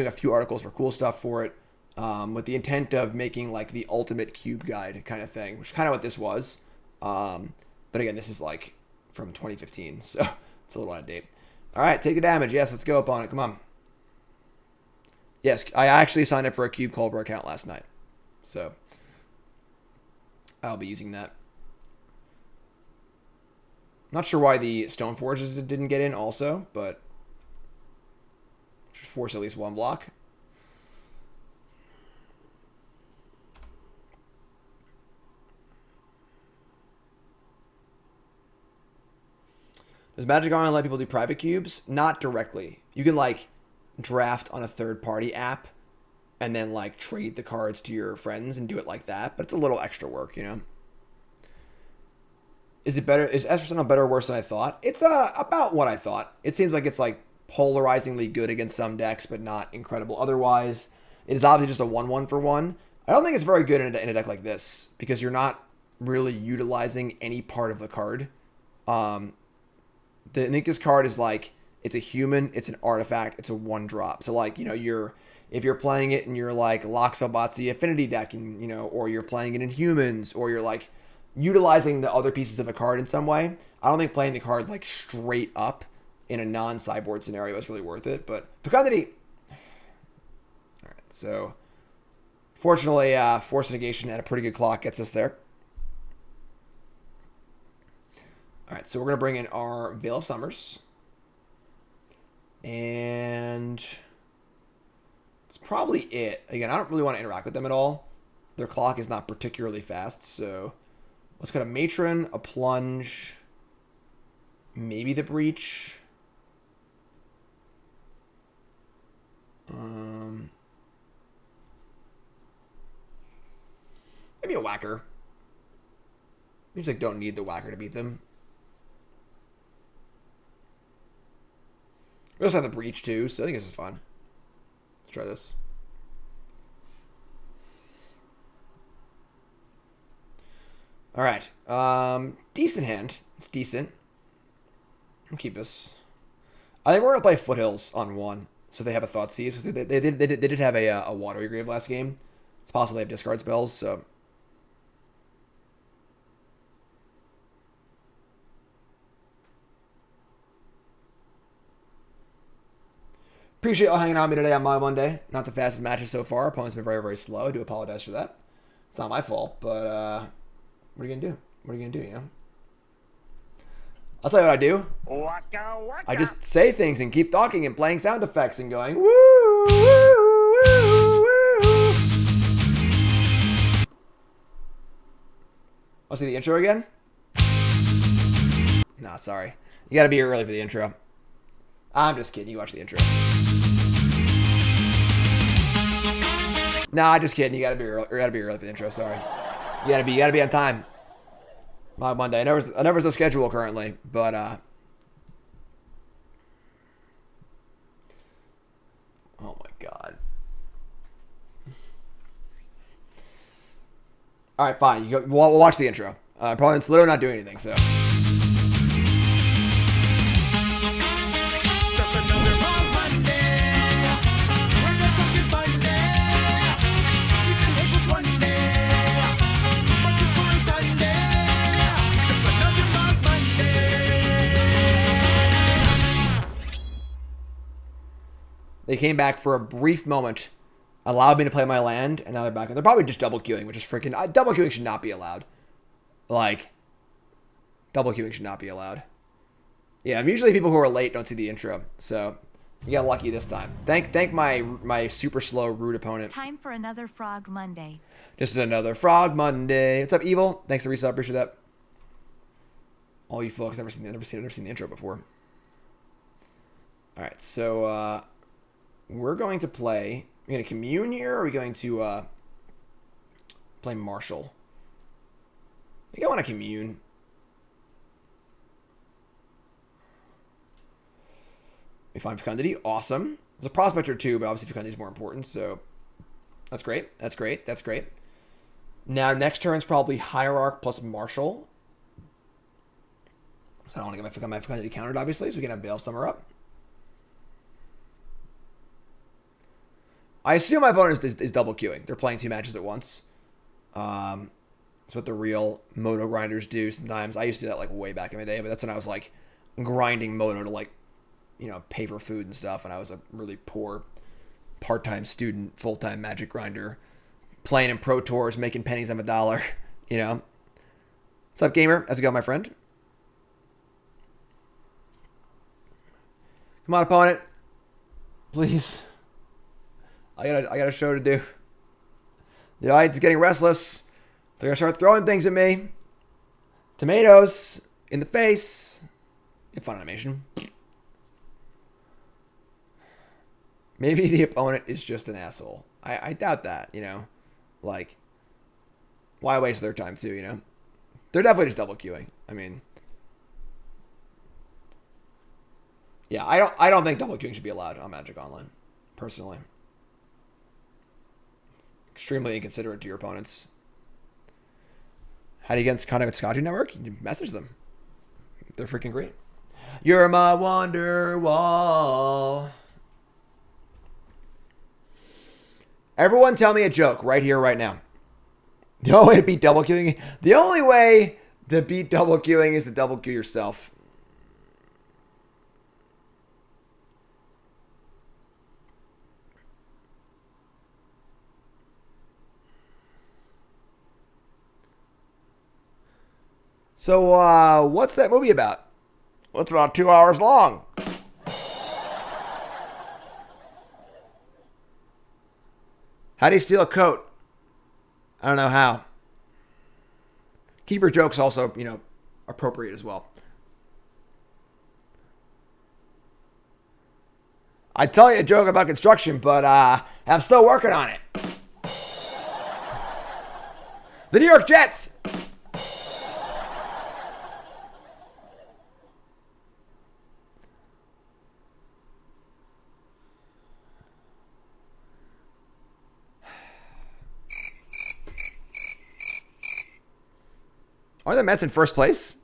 A: a few articles for cool stuff for it, with the intent of making like the ultimate cube guide kind of thing, which is kind of what this was. But again, this is like from 2015, so it's a little out of date. All right, take the damage. Yes, let's go up on it. Come on. Yes, I actually signed up for a Cube Culver account last night, so I'll be using that. Not sure why the Stoneforges didn't get in also, but should force at least 1 block. Does Magic Online let people do private cubes? Not directly. You can like draft on a third-party app and then like trade the cards to your friends and do it like that, but it's a little extra work, Is it better? Is S% better or worse than I thought? It's about what I thought. It seems like it's like polarizingly good against some decks, but not incredible otherwise. It is obviously just a 1/1 for 1. I don't think it's very good in a deck like this because you're not really utilizing any part of the card. I think this card is like, it's a human, it's an artifact, it's a 1-drop. So like, if you're playing it and you're like Loxobatsi Affinity deck, and or you're playing it in humans, or you're like utilizing the other pieces of a card in some way, I don't think playing the card like straight up in a non-sideboard scenario is really worth it. But Fecundity. All right, so fortunately, Force Negation at a pretty good clock gets us there. All right, so we're going to bring in our Veil of Summers. And it's probably it. Again, I don't really want to interact with them at all. Their clock is not particularly fast, so let's go to Matron, a Plunge, maybe the Breach. Maybe a Whacker. You just like don't need the Whacker to beat them. We also have the Breach too, so I think this is fun. Let's try this. All right. Decent hand. It's decent. I'll keep this. I think we're gonna play Foothills on 1, so they have a Thought Seize. They did have a Watery Grave last game. It's possible they have discard spells, so. Appreciate y'all hanging out with me today on Mogg Monday. Not the fastest matches so far. Opponent's been very, very slow. I do apologize for that. It's not my fault, but what are you gonna do? What are you gonna do, you know? I'll tell you what I do.
F: Waka, waka.
A: I just say things and keep talking and playing sound effects and going, woo, woo, woo, woo. I'll see the intro again? Nah, sorry. You gotta be here early for the intro. I'm just kidding. You watch the intro. Nah, just kidding. You gotta be early for the intro. Sorry. You gotta be on time. Mogg Monday. I never was a schedule currently, but oh my god. All right, fine. We'll watch the intro. Probably it's literally not doing anything. So. They came back for a brief moment, allowed me to play my land, and now they're back. And they're probably just double queuing, which is freaking... double queuing should not be allowed. Like, double queuing should not be allowed. Yeah, usually people who are late don't see the intro, so you got lucky this time. Thank my super slow, rude opponent.
C: Time for another Frog Monday.
A: This is another Frog Monday. What's up, Evil? Thanks for the resub. Appreciate that. All you folks never seen the intro before. All right, so... we're going to play... We're going to Commune here, or are we going to play Marshal? I think I want to Commune. We find Fecundity. Awesome. There's a Prospector too, but obviously Fecundity is more important, so... That's great. That's great. That's great. Now, next turn's probably Hierarch plus Marshal. So I don't want to get my Fecundity countered, obviously, so we can have Bale Summer up. I assume my opponent is double queuing. They're playing 2 matches at once. That's what the real Moto grinders do sometimes. I used to do that like way back in the day, but that's when I was like grinding Moto to like, you know, pay for food and stuff. And I was a really poor part-time student, full-time Magic grinder, playing in Pro Tours, making pennies on the dollar, you know. What's up, gamer? How's it going, my friend? Come on, opponent. Please. I got a show to do. The audience is getting restless. They're gonna start throwing things at me. Tomatoes in the face. Fun animation. Maybe the opponent is just an asshole. I doubt that, you know. Like, why waste their time too, you know? They're definitely just double queuing. I mean, yeah, I don't think double queuing should be allowed on Magic Online, personally. Extremely inconsiderate to your opponents. How do you get kind of a Scotty network? You message them. They're freaking great. You're my wonder wall. Everyone tell me a joke right here, right now. The only way to beat double queuing, the only way to beat double queuing is to double queue yourself. So, what's that movie about? Well, it's about 2 hours long. How do you steal a coat? I don't know how. Keep your jokes also, you know, appropriate as well. I tell you a joke about construction, but I'm still working on it. The New York Jets. Aren't the Mets in first place?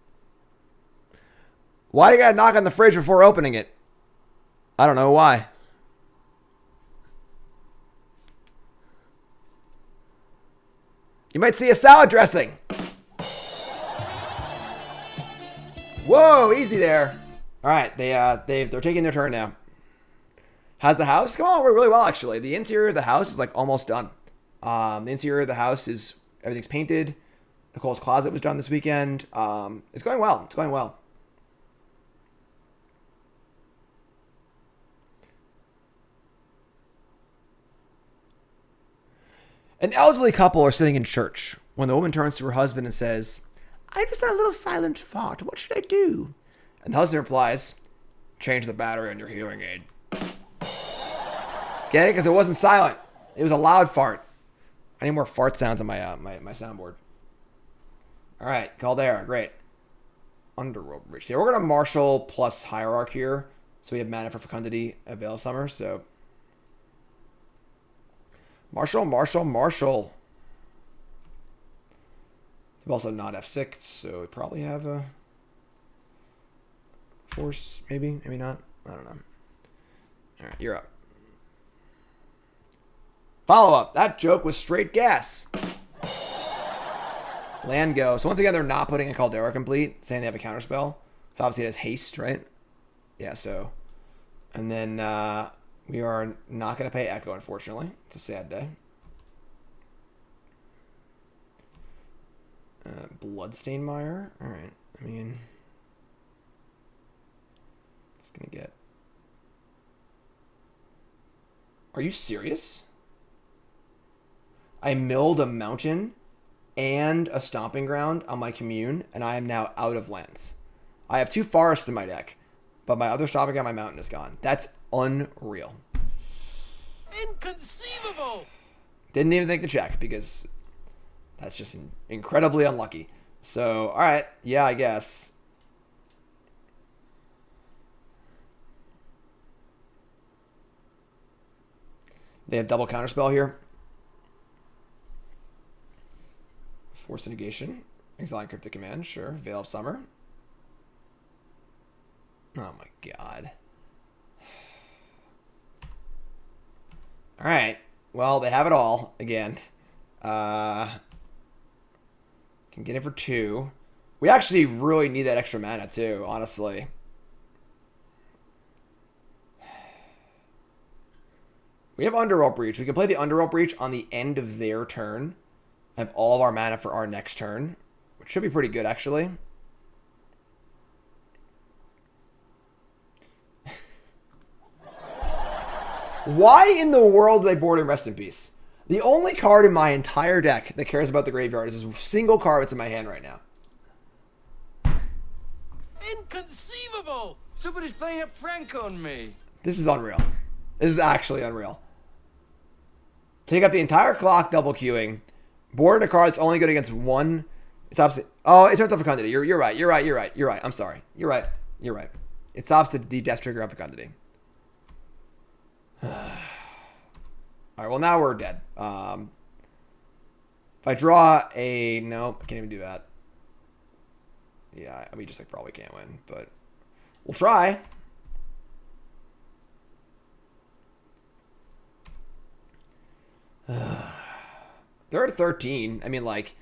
A: Why do you gotta knock on the fridge before opening it? I don't know why. You might see a salad dressing. Whoa, easy there. All right, they're taking their turn now. How's the house? Come on, really well actually. The interior of the house is like almost done. The interior of the house is everything's painted. Nicole's closet was done this weekend. It's going well. It's going well. An elderly couple are sitting in church when the woman turns to her husband and says, "I just had a little silent fart. What should I do?" And the husband replies, "Change the battery on your hearing aid." Get it? Because it wasn't silent. It was a loud fart. I need more fart sounds on my my soundboard. All right, Caldera, great. Underworld Breach. Yeah, we're going to Marshal plus Hierarch here. So we have mana for Fecundity at Veil of Summer. So Marshal. They've also not F6, so we probably have a Force, maybe not. I don't know. All right, you're up. Follow up. That joke was straight gas. Land go. So once again, they're not putting a Caldera complete, saying they have a counterspell. So obviously it has haste, right? Yeah, so. And then we are not going to pay Echo, unfortunately. It's a sad day. Bloodstained Mire. All right. I mean, just going to get. Are you serious? I milled a mountain and a Stomping Ground on my Commune, and I am now out of lands. I have 2 forests in my deck, but my other Stomping Ground, my mountain is gone. That's unreal.
D: Inconceivable!
A: Didn't even think to check, because that's just incredibly unlucky. So, alright, yeah, I guess. They have double counterspell here. Force of Negation. Exile Cryptic Command, sure. Veil of Summer. Oh my god. Alright. Well, they have it all again. Can get it for 2. We actually really need that extra mana too, honestly. We have Underworld Breach. We can play the Underworld Breach on the end of their turn. Have all of our mana for our next turn, which should be pretty good, actually. Why in the world do they board and Rest in Peace? The only card in my entire deck that cares about the graveyard is this single card that's in my hand right now.
D: Inconceivable!
F: Somebody's playing a prank on me.
A: This is unreal. This is actually unreal. Take up the entire clock, double queuing. Board a card that's only good against one. It's opposite. Oh, it turns off Fecundity. You're right. You're right. I'm sorry. You're right. It stops the death trigger of Fecundity. All right. Well, now we're dead. If I draw a nope, I can't even do that. Yeah, we just like probably can't win, but we'll try. They're at 13. I mean, like,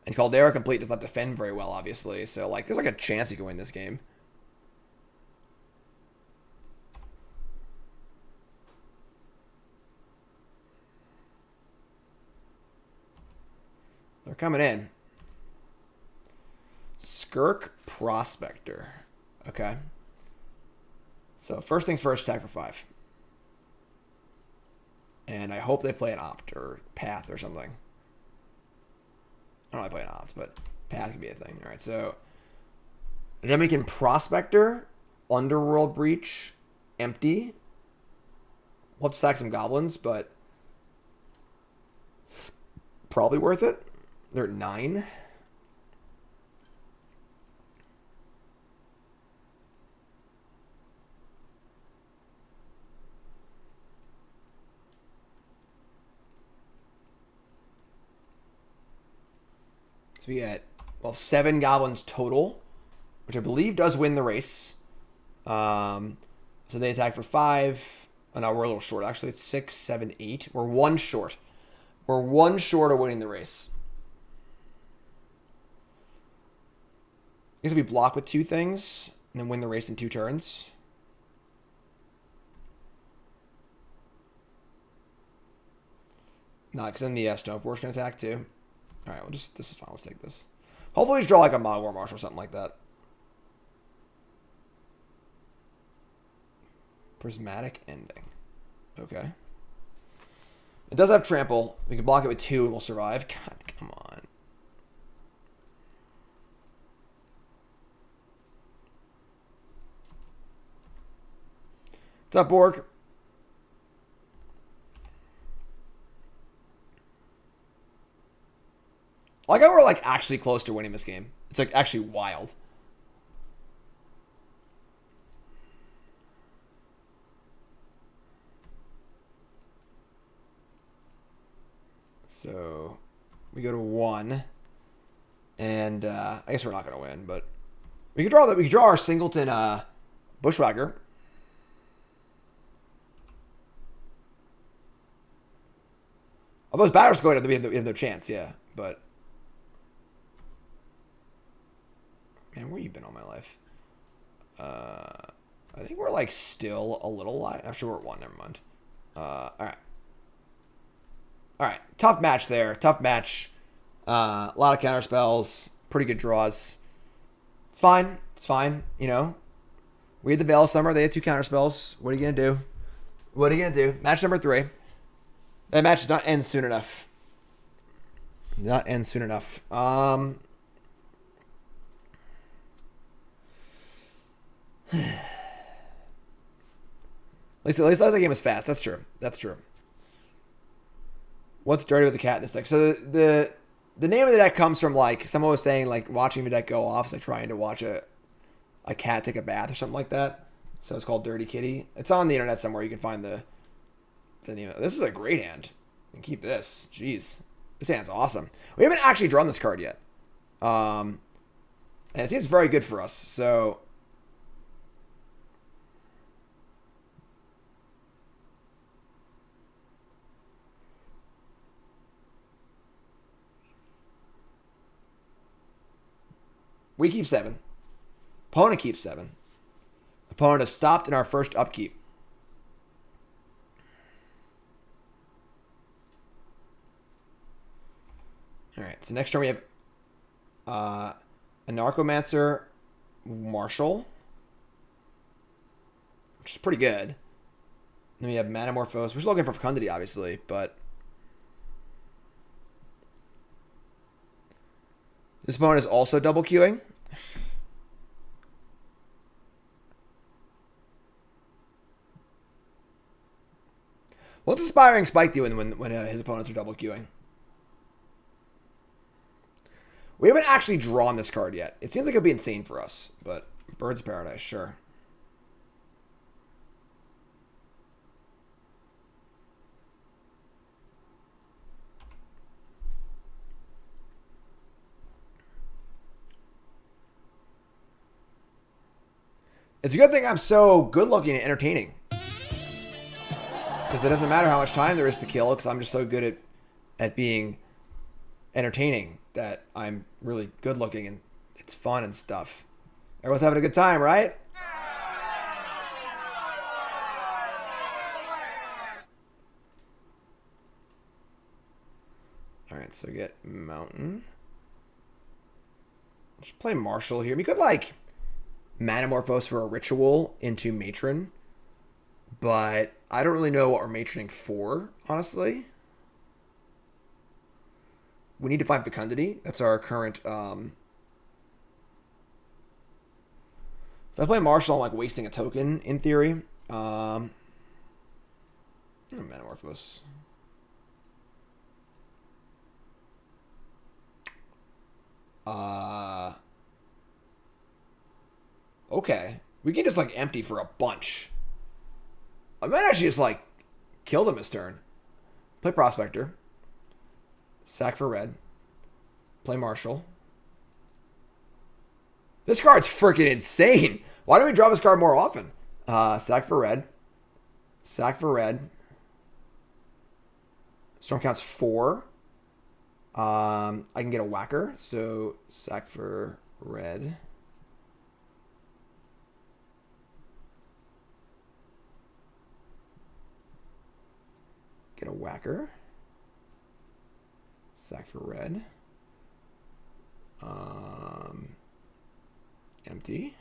A: and Caldera complete does not defend very well, obviously. So, like, there's like a chance he can win this game. They're coming in. Skirk Prospector. Okay. So, first things first, attack for 5. And I hope they play an Opt or Path or something. I don't know if I play an Opt, but Path could be a thing. All right, so then we can Prospector, Underworld Breach, empty, Let's stack some goblins, but probably worth it. They're at 9. So we get, well, 7 goblins total, which I believe does win the race. So they attack for 5. Oh, no, we're a little short. Actually, it's 6, 7, 8. We're 1 short. We're 1 short of winning the race. I guess if we block with 2 things and then win the race in 2 turns. Nah, because then the Stoneforge can attack too. Alright, this is fine. Let's take this. Hopefully we draw like a Mogg War Marshal or something like that. Prismatic Ending. Okay. It does have trample. We can block it with 2 and we'll survive. God, come on. What's up, Borg? I like how we're like actually close to winning this game. It's like actually wild. So we go to 1, and I guess we're not gonna win, but we can draw that. We can draw our singleton Bushwhacker. All those batters go ahead, we have no chance, yeah. But man, where you been all my life? I think we're like still a little live. Actually, we're at 1. Never mind. All right. All right, tough match there. Tough match. A lot of counter spells. Pretty good draws. It's fine. It's fine. You know, we had the Veil of Summer. They had 2 counter spells. What are you gonna do? What are you gonna do? Match number 3. That match did not end soon enough. Not end soon enough. At least that game was fast. That's true. That's true. What's dirty with the cat in this deck? So the name of the deck comes from like someone was saying like watching the deck go off is like trying to watch a cat take a bath or something like that. So it's called Dirty Kitty. It's on the internet somewhere. You can find the name. This is a great hand. You can keep this. Jeez, this hand's awesome. We haven't actually drawn this card yet, and it seems very good for us. So. We keep 7. Opponent keeps 7. Opponent has stopped in our first upkeep. Alright, so next turn we have Anarchomancer Marshal, which is pretty good. Then we have Manamorphose. We're still looking for Fecundity, obviously, but this opponent is also double queuing. What's Aspiring Spike doing when his opponents are double queuing? We haven't actually drawn this card yet. It seems like it would be insane for us, but Bird's Paradise, sure. It's a good thing I'm so good looking and entertaining. Because it doesn't matter how much time there is to kill, because I'm just so good at being entertaining that I'm really good looking and it's fun and stuff. Everyone's having a good time, right? Alright, so get Mountain. Just play Marshal here. We could like Manamorphose for a ritual into Matron, but I don't really know what we're matroning for, honestly. We need to find Fecundity. That's our current if I play Marshal, I'm like wasting a token in theory. Manamorphose. Okay. We can just, like, empty for a bunch. I might actually just, like, kill them this turn. Play Prospector. Sack for red. Play Marshal. This card's freaking insane. Why don't we draw this card more often? Sack for red. Sack for red. Storm counts 4. I can get a whacker. So, sack for red. Get a whacker. Sack for red. Empty.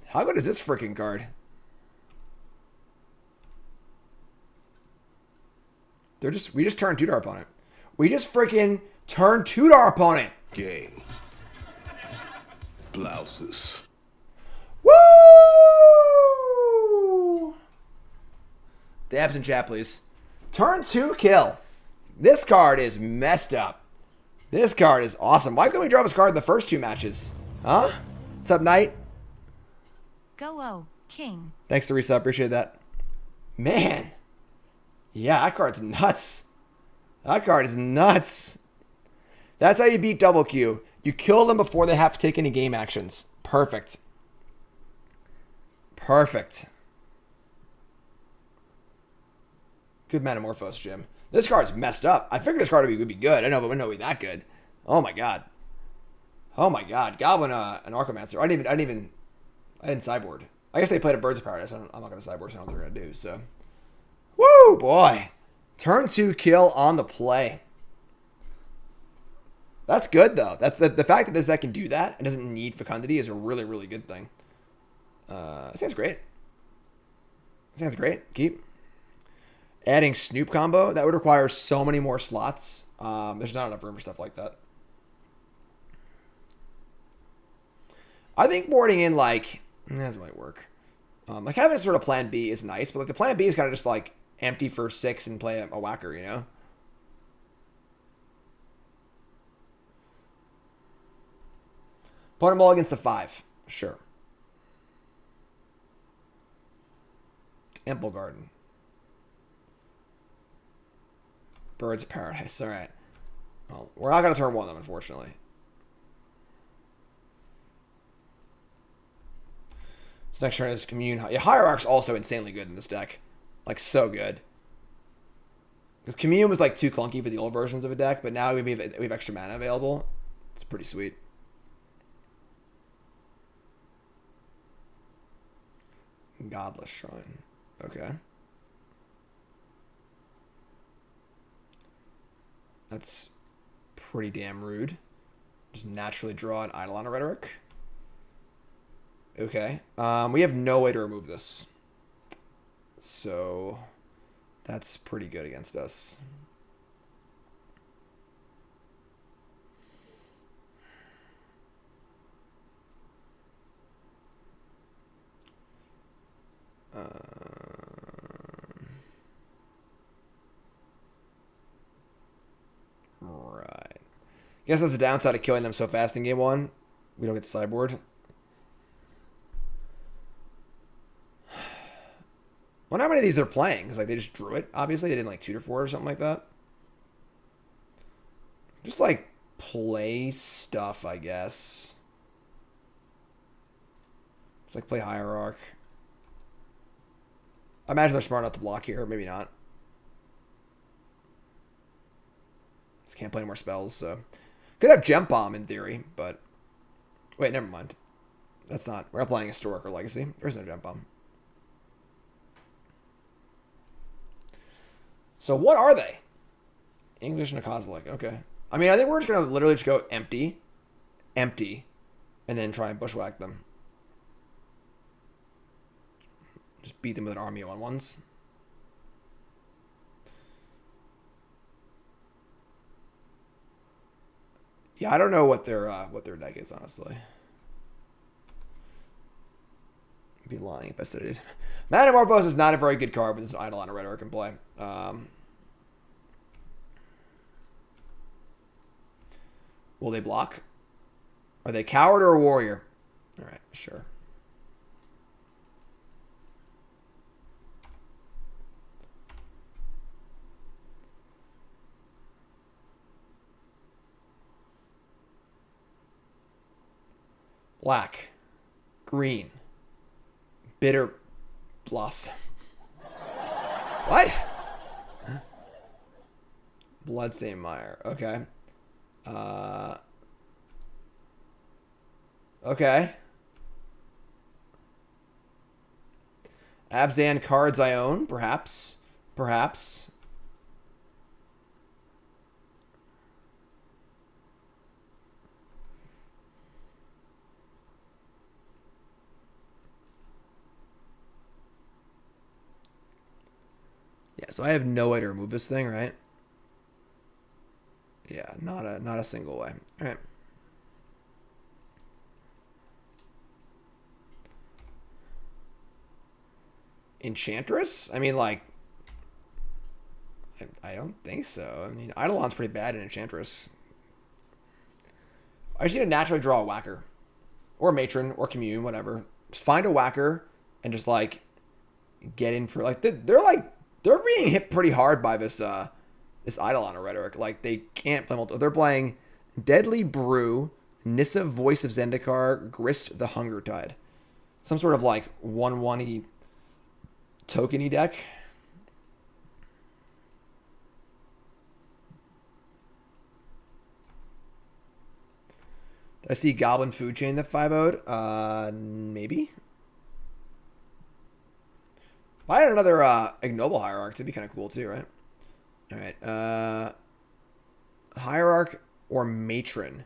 A: How good is this freaking card? We just turned 2 to our opponent. We just freaking turned 2 to our opponent.
G: Game. Blouses.
A: Woo! Dabs in chat, please. Turn 2 kill. This card is messed up. This card is awesome. Why couldn't we draw this card in the first 2 matches? Huh? What's up, Knight?
C: Go King.
A: Thanks, Teresa. Appreciate that. Man. Yeah, that card's nuts. That card is nuts. That's how you beat double Q. You kill them before they have to take any game actions. Perfect. Perfect. Good Manamorphose, Jim. This card's messed up. I figured this card would be good. I know, but it wouldn't be that good. Oh my god. Oh my god. Goblin Anarchomancer. I didn't sideboard. I guess they played a Birds of Paradise. I'm not going to sideboard, so I don't know what they're going to do. So, woo, boy. Turn 2 kill on the play. That's good, though. That's the fact that this deck can do that and doesn't need Fecundity is a really, really good thing. Sounds great. Sounds great. Keep. Adding Snoop combo, that would require so many more slots. There's not enough room for stuff like that. I think boarding in, like, that might work. Like, having sort of plan B is nice, but like the plan B is kind of just like empty for 6 and play a whacker, you know? Put them all against the 5. Sure. Ample Garden. Birds of Paradise. All right. Well, we're not going to turn 1 of them, unfortunately. This next turn is Commune. Yeah, Hierarch's also insanely good in this deck. Like, so good. Because Commune was, like, too clunky for the old versions of a deck, but now we have extra mana available. It's pretty sweet. Godless Shrine. Okay. That's pretty damn rude. Just naturally draw an Eidolon of Rhetoric. Okay. We have no way to remove this. So that's pretty good against us. Right. Guess that's the downside of killing them so fast in game 1. We don't get to sideboard. Wonder how many of these they're playing. Because like, they just drew it, obviously. They didn't like tutor for it or something like that. Just like play stuff, I guess. Just like play Hierarch. I imagine they're smart enough to block here. Maybe not. Just can't play any more spells, so. Could have Gem Bomb in theory, but. Wait, never mind. That's not. We're not playing Historic or Legacy. There's no Gem Bomb. So what are they? English and a Kozilek. Okay. I mean, I think we're just going to literally just go empty, empty, and then try and bushwhack them. Just beat them with an army of 1/1s. Yeah, I don't know what their deck is, honestly. I'd be lying if I said it. Manamorphose is not a very good card, but there's an Eidolon or Rhetoric in play. Will they block? Are they coward or a warrior? All right, sure. Black, green, bitter blossom. What? Bloodstained Mire. Okay. Okay. Abzan cards I own, perhaps. Perhaps. Yeah, so I have no way to remove this thing, right? Yeah, not a single way. All right. Enchantress? I mean, like, I don't think so. I mean, Eidolon's pretty bad in Enchantress. I just need to naturally draw a Whacker. Or a Matron, or Commune, whatever. Just find a Whacker, and just, like, get in for, like, they're being hit pretty hard by this Eidolon or Rhetoric. Like, they can't play multiple. They're playing Deadly Brew, Nissa Voice of Zendikar, Grist the Hunger Tide. Some sort of, like, 1-1-y tokeny deck. Did I see Goblin Food Chain that 5-0'd? Maybe. If I had another Ignoble Hierarch, that'd be kind of cool too, right? Alright. Hierarch or Matron.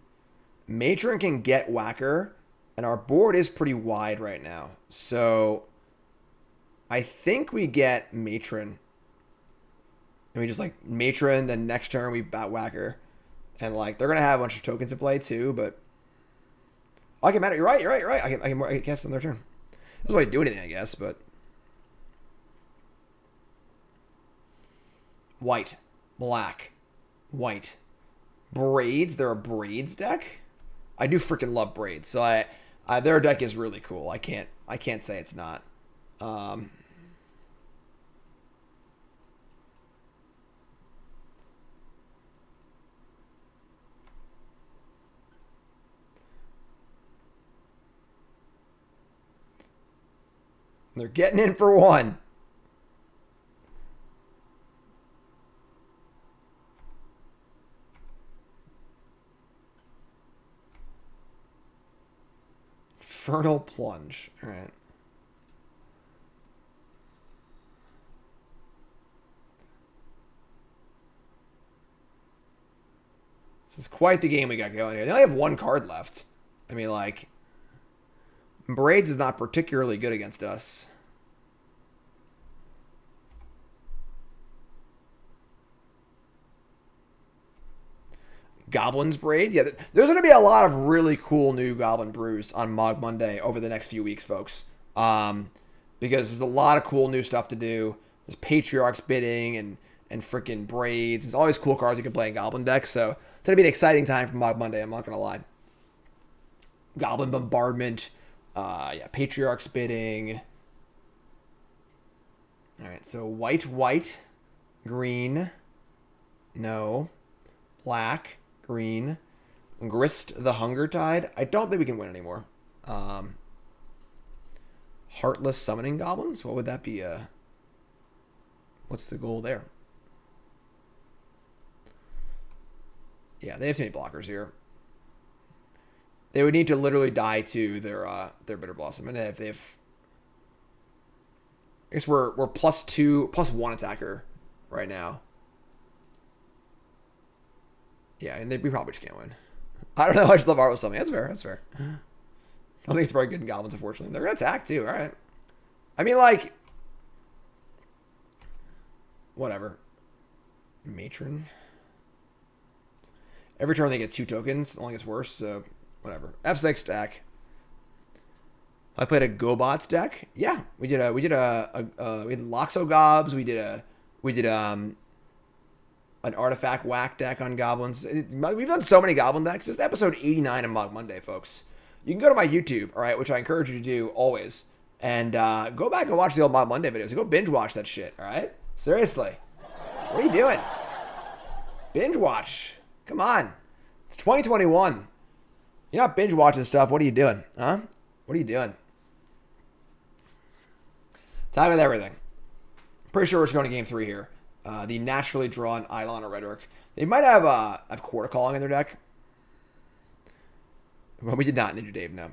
A: Matron can get Whacker, and our board is pretty wide right now. So I think we get Matron. And we just like Matron, then next turn we bat Whacker. And like they're gonna have a bunch of tokens to play too, but I can matter. You're right. I can cast on their turn. That's why I do anything, I guess, but white, black, white, braids. They're a braids deck. I do freaking love braids, so their deck is really cool. I can't say it's not. They're getting in for one. Infernal Plunge. All right. This is quite the game we got going here. They only have one card left. I mean, like, Braids is not particularly good against us. Goblin's Braid. Yeah, there's going to be a lot of really cool new Goblin brews on Mogg Monday over the next few weeks, folks. Because there's a lot of cool new stuff to do. There's Patriarch's Bidding and freaking Braids. There's always cool cards you can play in Goblin decks. So it's going to be an exciting time for Mogg Monday. I'm not going to lie. Goblin Bombardment. Yeah, Patriarch's Bidding. All right, so white, green, no, black, green, Grist the Hunger Tide. I don't think we can win anymore. Heartless Summoning Goblins. What would that be? What's the goal there? Yeah, they have too many blockers here. They would need to literally die to their Bitter Blossom, and if they have, I guess we're +2/+1 attacker right now. Yeah, and we probably just can't win. I don't know. I just love Heartless Summoning. That's fair. That's fair. I don't think it's very good in Goblins, unfortunately. They're gonna attack too. All right. I mean, like, whatever. Matron. Every turn they get 2 tokens. It only gets worse. So whatever. F6 stack. I played a GoBots deck. Yeah, we had Loxo Gobs. We did an artifact whack deck on goblins. We've done so many goblin decks. This is episode 89 of Mogg Monday, folks. You can go to my YouTube, all right, which I encourage you to do always, and go back and watch the old Mogg Monday videos. Go binge watch that shit, all right? Seriously. What are you doing? Binge watch. Come on. It's 2021. You're not binge watching stuff. What are you doing? Huh? What are you doing? Time with everything. Pretty sure we're just going to game 3 here. The naturally drawn Eidolon or Rhetoric. They might have Quarter Calling in their deck. Well, we did not, Ninja Dave, no.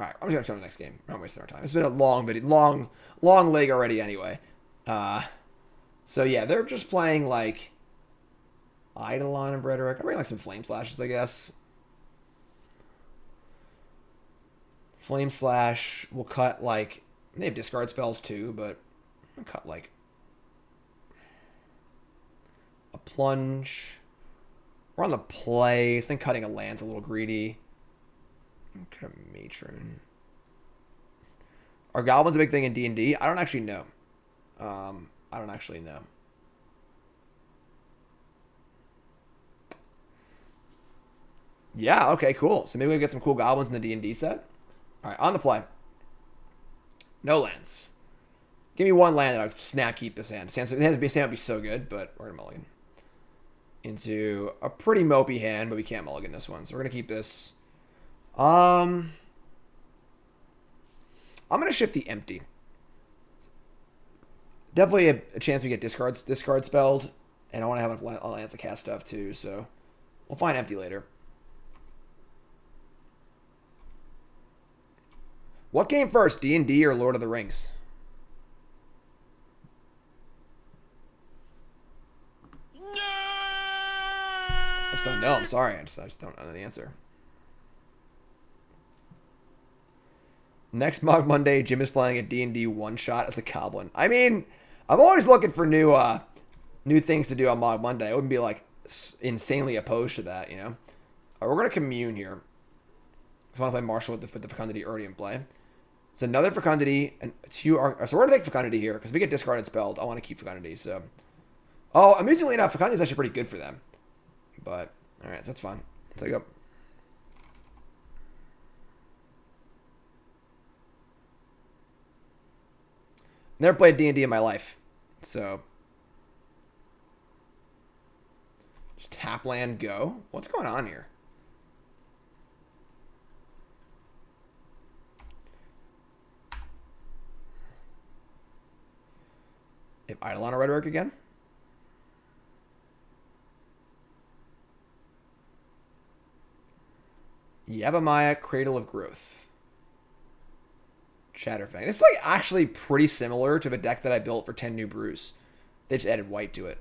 A: Alright, I'm just going to show the next game. We're not wasting our time. It's been a long video. Long leg already anyway. So yeah, they're just playing like Eidolon and Rhetoric. I'm bringing like some Flame Slashes, I guess. Flame Slash will cut like... They have discard spells too, but I'll cut like a Plunge. We're on the play. I think cutting a land's a little greedy. Cut a Matron. Are goblins a big thing in D&D? I don't actually know. I don't actually know. Yeah, okay, cool. So maybe we get some cool goblins in the D&D set. All right, on the play. No lands. Give me one land and I'll snap keep this hand. Sand would be so good, but we're going to mulligan. Into a pretty mopey hand, but we can't mulligan this one. So we're going to keep this. I'm going to ship the empty. Definitely a chance we get discard spelled. And I want to have a lands to cast stuff too, so we'll find empty later. What came first, D&D or Lord of the Rings? I just don't know. I'm sorry. I just don't know the answer. Next Mogg Monday, Jim is playing a D&D one-shot as a goblin. I mean, I'm always looking for new things to do on Mogg Monday. I wouldn't be like insanely opposed to that, you know. We're gonna commune here. I want to play Marshal with the Fecundity already in play. It's another Fecundity, and so we're gonna take Fecundity here because if we get discarded spelled, I want to keep Fecundity. So, amusingly enough, Fecundity is actually pretty good for them. But all right, so that's fine. Let's take up. Never played D&D in my life, so just tap land, go. What's going on here? If Eidolon or Rhetoric again. Yavimaya, Cradle of Growth. Chatterfang. This is like actually pretty similar to the deck that I built for 10 New Brews. They just added white to it.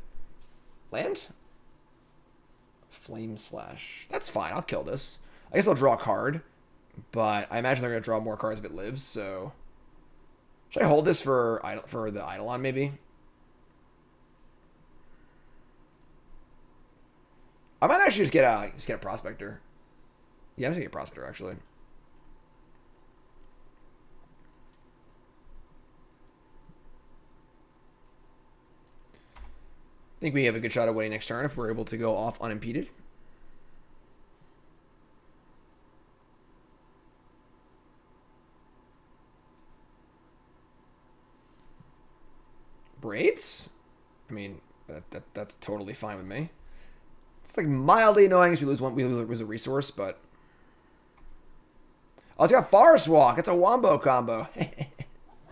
A: Land? Flame Slash. That's fine. I'll kill this. I guess I'll draw a card. But I imagine they're going to draw more cards if it lives, so... Should I hold this for the Eidolon, maybe? I might actually just get a Prospector. Yeah, I'm just gonna get a Prospector, actually. I think we have a good shot at winning next turn if we're able to go off unimpeded. Braids? I mean, that's totally fine with me. It's like mildly annoying if we lose a resource, but... Oh, it's got Forest Walk. It's a Wombo combo.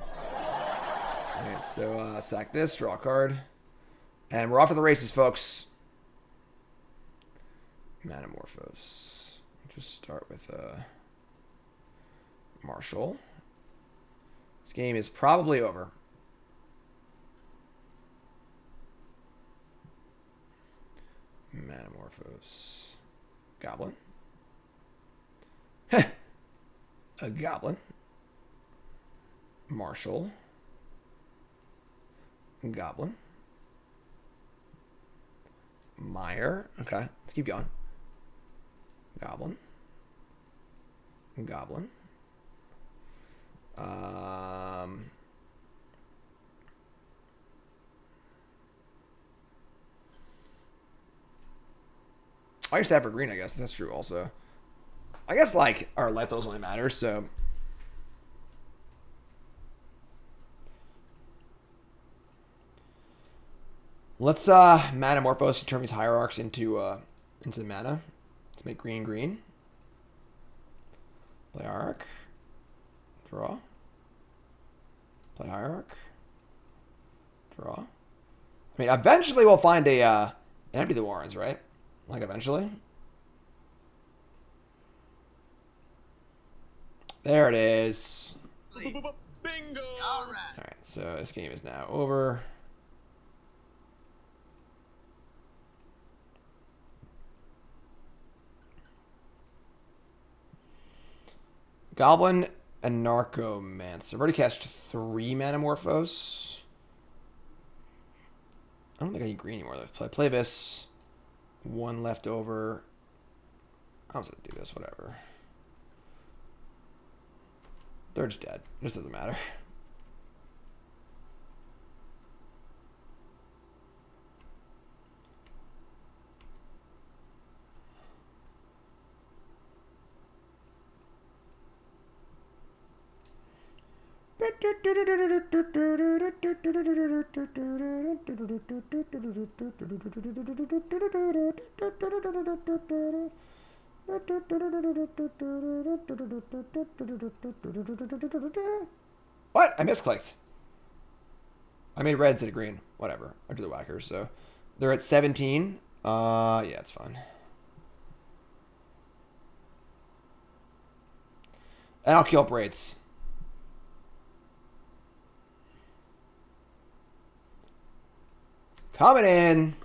A: Alright, so sack this, draw a card. And we're off to the races, folks. Manamorphose. Just start with Marshal. This game is probably over. Manamorphose. Goblin. A Goblin. Marshal. Goblin. Mire. Okay, let's keep going. Goblin. Goblin. I used to have for green, I guess. That's true also. I guess, like, our life totals only matter, so... Let's Manamorphose and turn these Hierarchs into mana. Let's make green green. Play Hierarch. Draw. Play Hierarch. Draw. I mean, eventually we'll find a empty the Warrens, right? Like, eventually. There it is.
F: Bingo!
A: Alright, so this game is now over. Goblin Anarchomancer. I've already cast 3 Manamorphose. I don't think I need green anymore. Let's play this. 1 left over. I'm just gonna do this, whatever. They're just dead. It just doesn't matter. What? I misclicked. I made red instead of green. Whatever. I do the whackers, so they're at 17. Yeah, it's fine. And I'll kill braids. Coming in.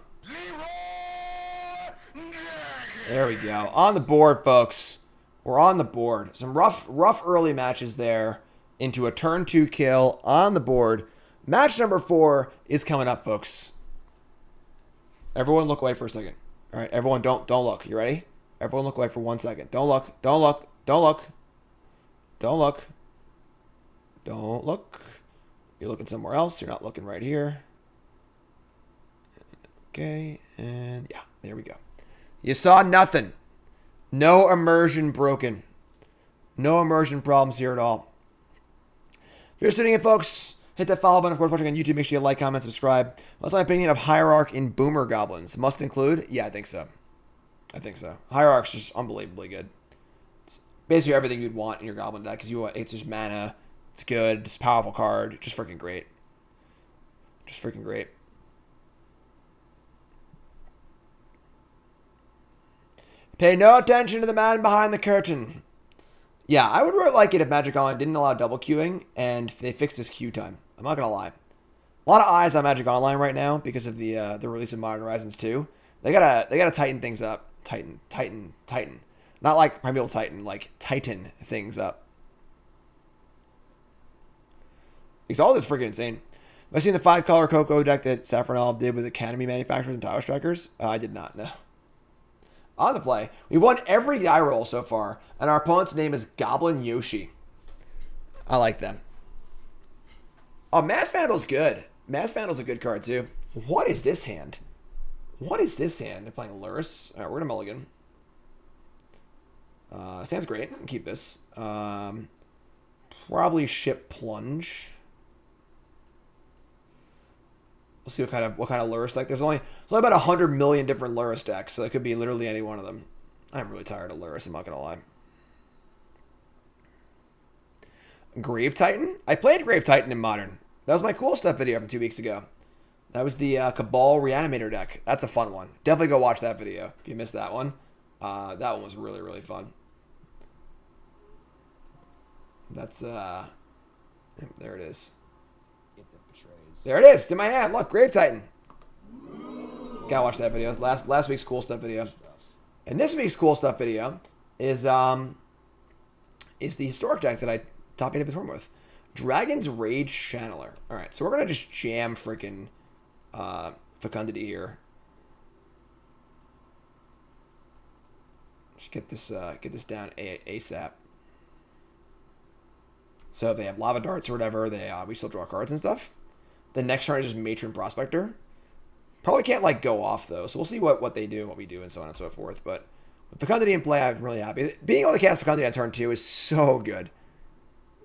A: There we go. On the board, folks. We're on the board. Some rough early matches there into a turn 2 kill on the board. Match number 4 is coming up, folks. Everyone look away for a second. All right, everyone don't look. You ready? Everyone look away for 1 second. Don't look. Don't look. Don't look. Don't look. Don't look. You're looking somewhere else. You're not looking right here. Okay, and yeah, there we go. You saw nothing. No immersion broken. No immersion problems here at all. If you're sitting in, folks, hit that follow button. Of course, watching on YouTube, make sure you like, comment, subscribe. What's my opinion of Hierarch in Boomer Goblins? Must include? Yeah, I think so. I think so. Hierarch's just unbelievably good. It's basically everything you'd want in your Goblin deck. Because it's just mana. It's good. It's a powerful card. Just freaking great. Just freaking great. Pay no attention to the man behind the curtain. Yeah, I would really like it if Magic Online didn't allow double queuing and they fixed this queue time. I'm not gonna lie. A lot of eyes on Magic Online right now because of the release of Modern Horizons 2. They gotta tighten things up. Tighten. Not like Primeval Titan, like tighten things up. Because all this is freaking insane. Have I seen the 5-color Cocoa deck that Saffron Olive did with Academy manufacturers and Tower Strikers? I did not, no. On the play, we won every die roll so far, and our opponent's name is Goblin Yoshi. I like them. Oh, Mass Vandal's good. Mass Vandal's a good card, too. What is this hand? What is this hand? They're playing Lurrus. All right, we're going to mulligan. This hand's great. I can keep this. Probably ship Plunge. We'll see what kind of Lurrus deck. There's only about 100 million different Lurrus decks, so it could be literally any one of them. I'm really tired of Lurrus, I'm not gonna lie. Grave Titan? I played Grave Titan in Modern. That was my cool stuff video from 2 weeks ago. That was the Cabal Reanimator deck. That's a fun one. Definitely go watch that video if you missed that one. That one was really, really fun. That's there it is. There it is. It's in my hand. Look, Grave Titan. Gotta watch that video. Last week's cool stuff video. And this week's cool stuff video is the historic deck that I top 8 before with. Dragon's Rage Channeler. Alright, so we're gonna just jam freaking Fecundity here. Just get this down ASAP. So if they have Lava Darts or whatever, we still draw cards and stuff. The next turn is just Matron Prospector. Probably can't like go off though, so we'll see what they do and what we do and so on and so forth. But with Fecundity in play, I'm really happy. Being able to cast Fecundity on turn 2 is so good.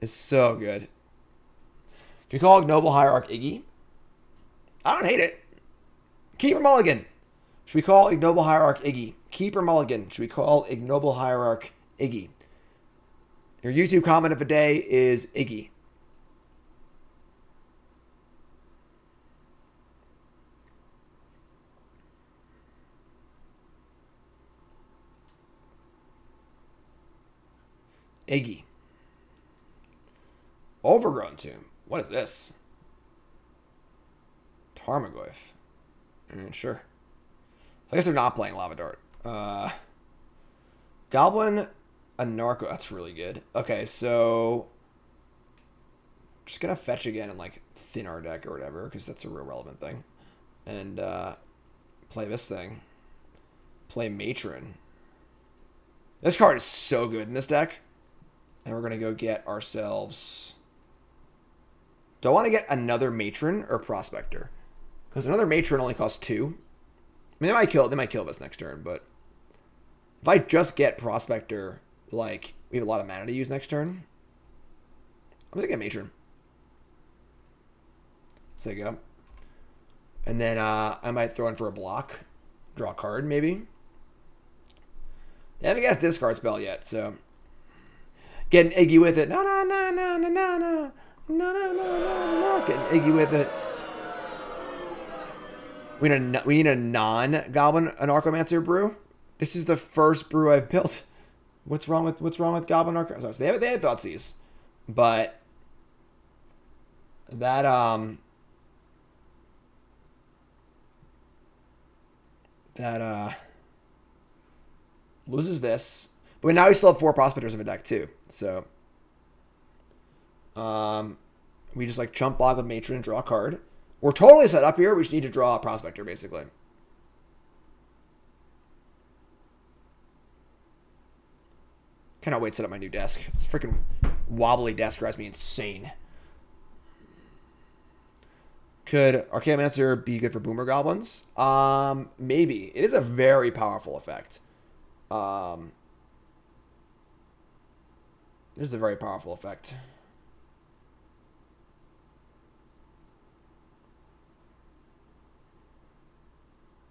A: It's so good. Can we call Ignoble Hierarch Iggy? I don't hate it. Keep or mulligan? Should we call Ignoble Hierarch Iggy? Keep or mulligan? Should we call Ignoble Hierarch Iggy? Your YouTube comment of the day is Iggy. Iggy. Overgrown Tomb. What is this? Tarmogoyf. Sure. I guess they're not playing Lava Dart. Goblin Anarcho. That's really good. Okay, so just gonna fetch again and like thin our deck or whatever, because that's a real relevant thing. And play this thing. Play Matron. This card is so good in this deck. And we're gonna go get ourselves. Do I want to get another Matron or Prospector? Because another Matron only costs 2. I mean, they might kill us next turn, but if I just get Prospector, like, we have a lot of mana to use next turn. I'm gonna get Matron. So there you go. And then I might throw in for a block. Draw a card, maybe. I haven't cast discard spell yet, so getting Iggy with it. No. Getting Iggy with it. We need a non-Goblin Anarchomancer brew. This is the first brew I've built. What's wrong with Goblin Anarchomancer? So they have Thoughtseize, but that loses this. But now we still have 4 Prospectors in the deck too. So we just like chump Bog with Matron and draw a card. We're totally set up here. We just need to draw a Prospector, basically. Cannot wait to set up my new desk. This freaking wobbly desk drives me insane. Could Archaeomancer be good for Boomer Goblins? Maybe. It is a very powerful effect. It is a very powerful effect.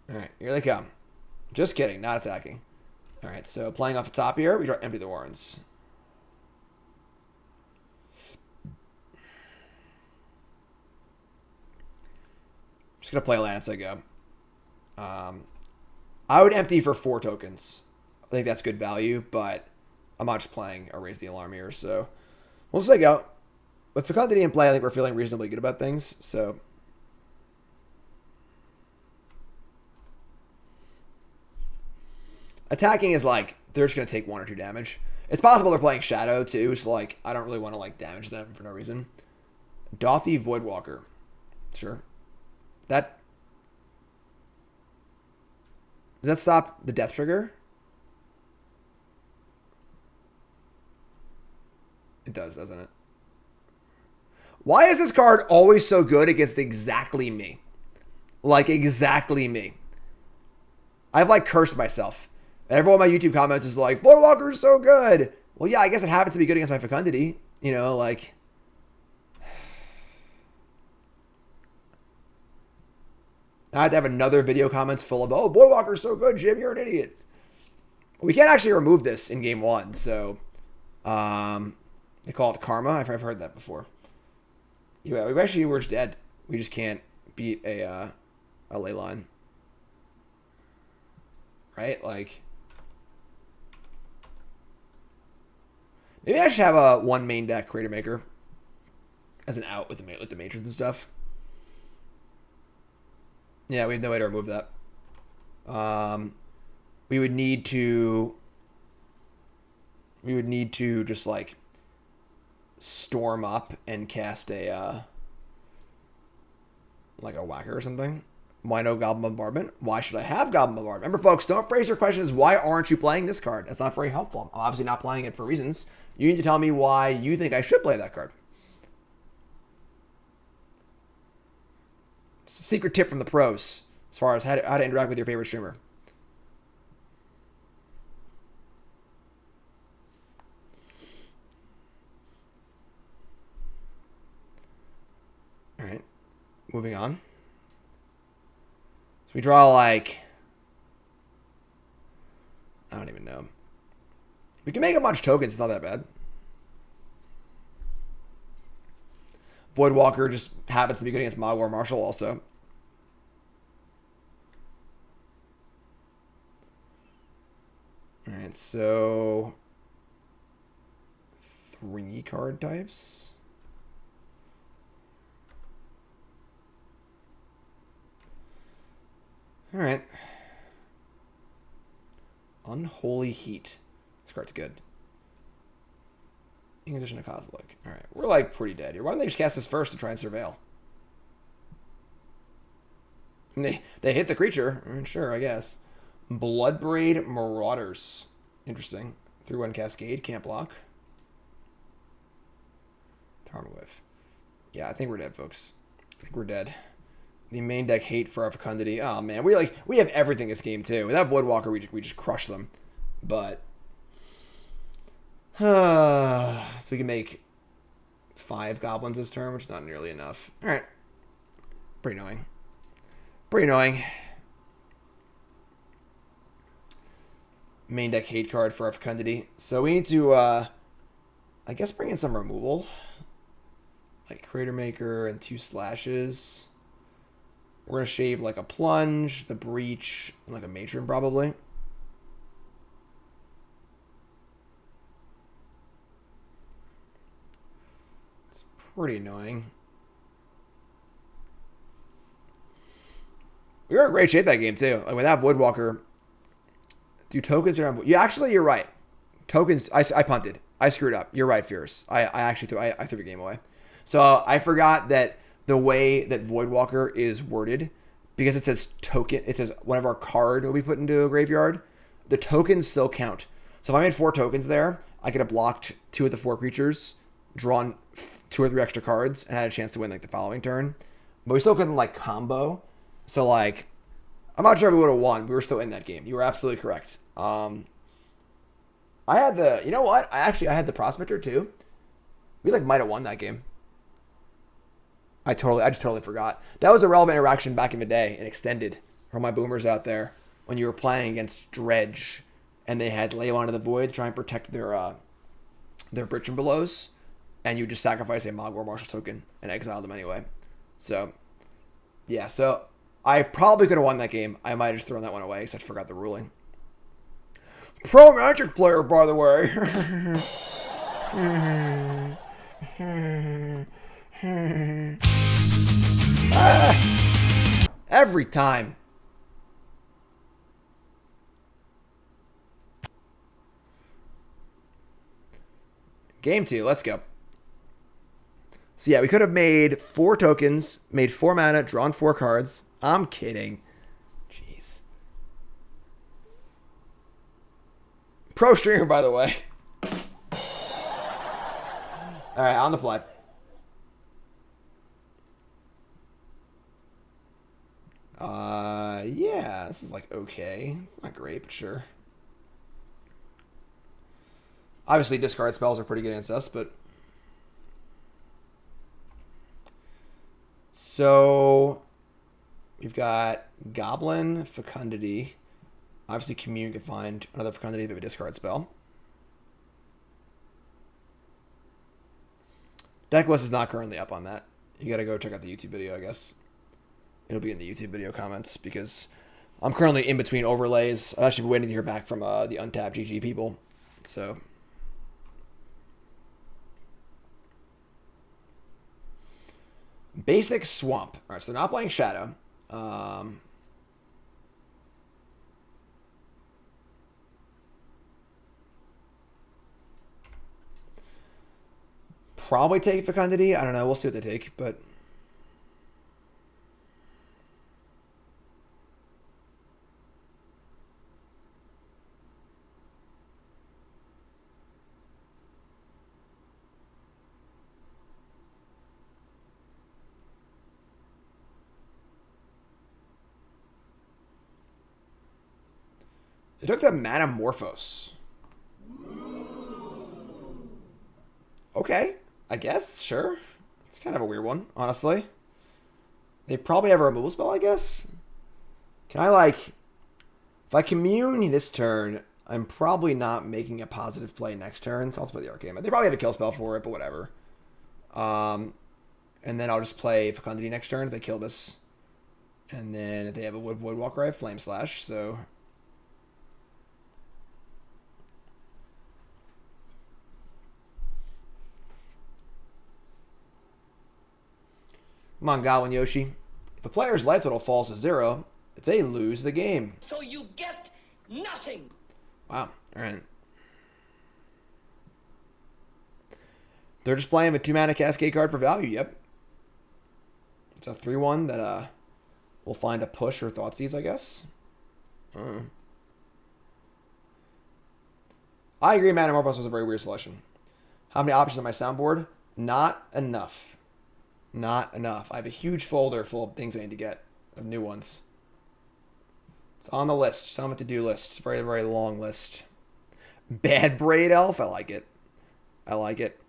A: Alright, here they come. Just kidding, not attacking. Alright, so playing off the top here, we draw Empty the Warrens. Just gonna play land as I go. I would empty for 4 tokens. I think that's good value, but I'm not just playing a Raise the Alarm here, so we'll just go. With Fecundity in play, I think we're feeling reasonably good about things, so attacking is like, they're just going to take 1 or 2 damage. It's possible they're playing Shadow too, so like, I don't really want to like damage them for no reason. Dothy Voidwalker. Sure. Does that stop the death trigger? It does, doesn't it? Why is this card always so good against exactly me? Like, exactly me. I've like cursed myself. Everyone in my YouTube comments is like, Voidwalker's so good. Well, yeah, I guess it happens to be good against my Fecundity. You know, like, I had to have another video comments full of, oh, Voidwalker's so good, Jim, you're an idiot. We can't actually remove this in game 1, so they call it karma. I've heard that before. Yeah, we're just dead. We just can't beat a ley line. Right? Like, maybe I should have a 1 main deck Cratermaker as an out with the matrons and stuff. Yeah, we have no way to remove that. We would need to just like storm up and cast a like a whacker or something. Why no Goblin Bombardment? Why should I have Goblin Bombardment? Remember, folks, don't phrase your question as why aren't you playing this card? That's not very helpful. I'm obviously not playing it for reasons. You need to tell me why you think I should play that card. It's a secret tip from the pros as far as how to interact with your favorite streamer. All right, moving on. So we draw like, I don't even know. We can make a bunch of tokens. It's not that bad. Voidwalker just happens to be good against Mogg War Marshal also. Alright, so 3 card types. Alright. Unholy Heat. This card's good. Inquisition of Kozilek. Alright, we're like pretty dead here. Why don't they just cast this first to try and surveil? They hit the creature. Sure, I guess. Bloodbraid Marauders. Interesting. 3/1 Cascade. Can't block. Tarn Whiff. Yeah, I think we're dead, folks. I think we're dead. The main deck hate for our Fecundity. Oh man, we have everything this game too. Without Voidwalker, we just crush them. But so we can make 5 goblins this turn, which is not nearly enough. All right, pretty annoying. Pretty annoying. Main deck hate card for our Fecundity. So we need to, I guess, bring in some removal, like Cratermaker and 2 slashes. We're gonna shave like a Plunge, the Breach, and like a Matron probably. It's pretty annoying. We were in great shape that game too. Like without Woodwalker, do tokens are on? You're right. Tokens. I punted. I screwed up. You're right, Fierce. I actually threw the game away. So I forgot that the way that Voidwalker is worded, because it says token, it says whenever a card will be put into a graveyard, the tokens still count. So if I made 4 tokens there, I could have blocked 2 of the 4 creatures, drawn 2 or 3 extra cards, and had a chance to win like the following turn. But we still couldn't like combo. So like, I'm not sure if we would have won. We were still in that game. You were absolutely correct. I had the, you know what? I had the Prospector too. We like might have won that game. I just totally forgot. That was a relevant interaction back in the day and extended for my boomers out there when you were playing against Dredge and they had Lay On to the Void try and protect their Britch and Belows, and you just sacrifice a Mogg War Marshal token and exile them anyway. So, yeah, so I probably could have won that game. I might have just thrown that one away because I forgot the ruling. Pro Magic player, by the way. Every time. Game 2, let's go. So yeah, we could have made 4 tokens, made 4 mana, drawn 4 cards. I'm kidding. Jeez. Pro streamer, by the way. Alright, on the play. Yeah, this is like okay. It's not great, but sure. Obviously, discard spells are pretty good against us, but... So, we've got Goblin, Fecundity. Obviously, Commune can find another Fecundity if they have a discard spell. Decklist is not currently up on that. You gotta go check out the YouTube video, I guess. It'll be in the YouTube video comments because I'm currently in between overlays. I've actually been waiting to hear back from the Untapped GG people. So, basic Swamp. All right, so not playing Shadow. Probably take Fecundity. I don't know. We'll see what they take, but... They took the Manamorphose. Okay, I guess, sure. It's kind of a weird one, honestly. They probably have a removal spell, I guess. Can I, like... If I commune this turn, I'm probably not making a positive play next turn, so I'll play the Arcane. They probably have a kill spell for it, but whatever. And then I'll just play Fecundity next turn if they kill this. And then if they have a Woodwalker, I have Flame Slash, so... Come on, Goblin Yoshi. If a player's life total falls to 0, they lose the game.
D: So you get nothing.
A: Wow. All right. They're just playing a 2-mana Cascade card for value. Yep. It's a 3-1 that will find a push or Thoughtseize, I guess. I agree Manamorphose was a very weird selection. How many options on my soundboard? Not enough. Not enough. I have a huge folder full of things I need to get, of new ones. It's on the list. It's on the to-do list. It's a very, very long list. Bad Braid Elf? I like it. I like it.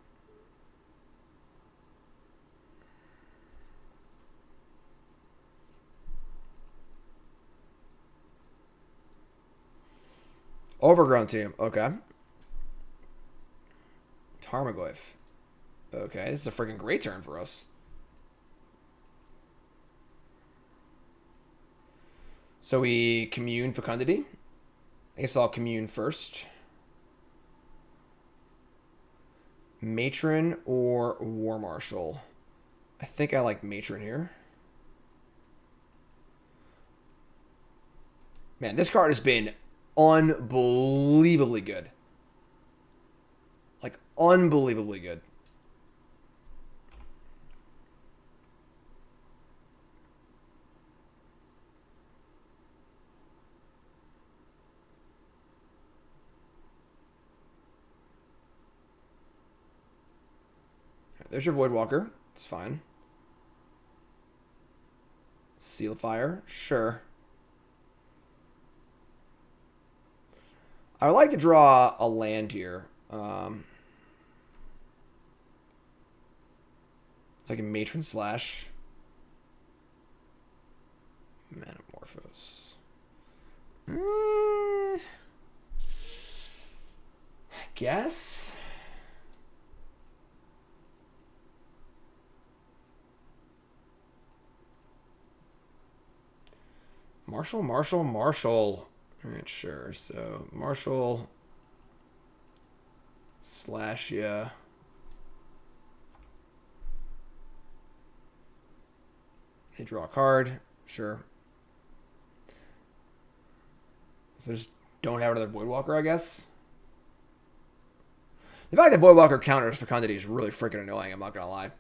A: Overgrown Tomb. Okay. Tarmogoyf. Okay, this is a freaking great turn for us. So we commune Fecundity. I guess I'll commune first. Matron or War Marshal? I think I like Matron here. Man, this card has been unbelievably good. Like, unbelievably good. There's your Voidwalker. It's fine. Seal Fire. Sure. I would like to draw a land here. It's like a Matron Slash. Manamorphose. I guess. Marshal. Alright, sure. So, Marshal slash, yeah. They draw a card. Sure. So just don't have another Voidwalker, I guess. The fact that Voidwalker counters Fecundity is really freaking annoying, I'm not gonna lie.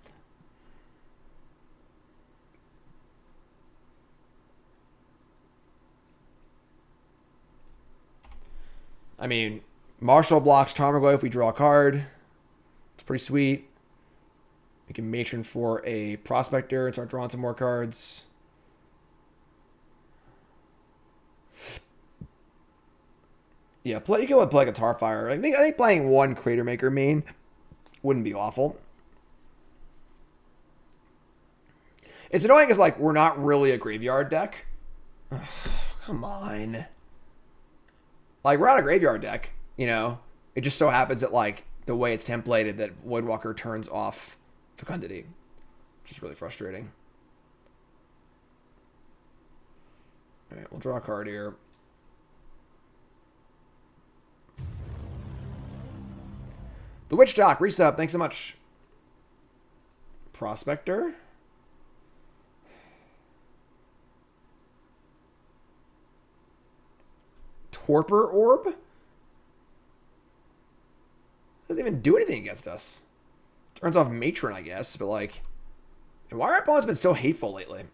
A: I mean, Marshal blocks Tarmogoyf if we draw a card. It's pretty sweet. We can Matron for a Prospector and start drawing some more cards. Yeah, you can play like a Tarfire. I think playing one Cratermaker main wouldn't be awful. It's annoying because, like, we're not really a graveyard deck. Ugh, come on. Like, we're not a graveyard deck, you know? It just so happens that, like, the way it's templated that Woodwalker turns off Fecundity, which is really frustrating. Alright, we'll draw a card here. The Witch Doc, resub, thanks so much. Prospector. Torpor Orb? Doesn't even do anything against us. Turns off Matron, I guess, but like... And why are our opponents been so hateful lately?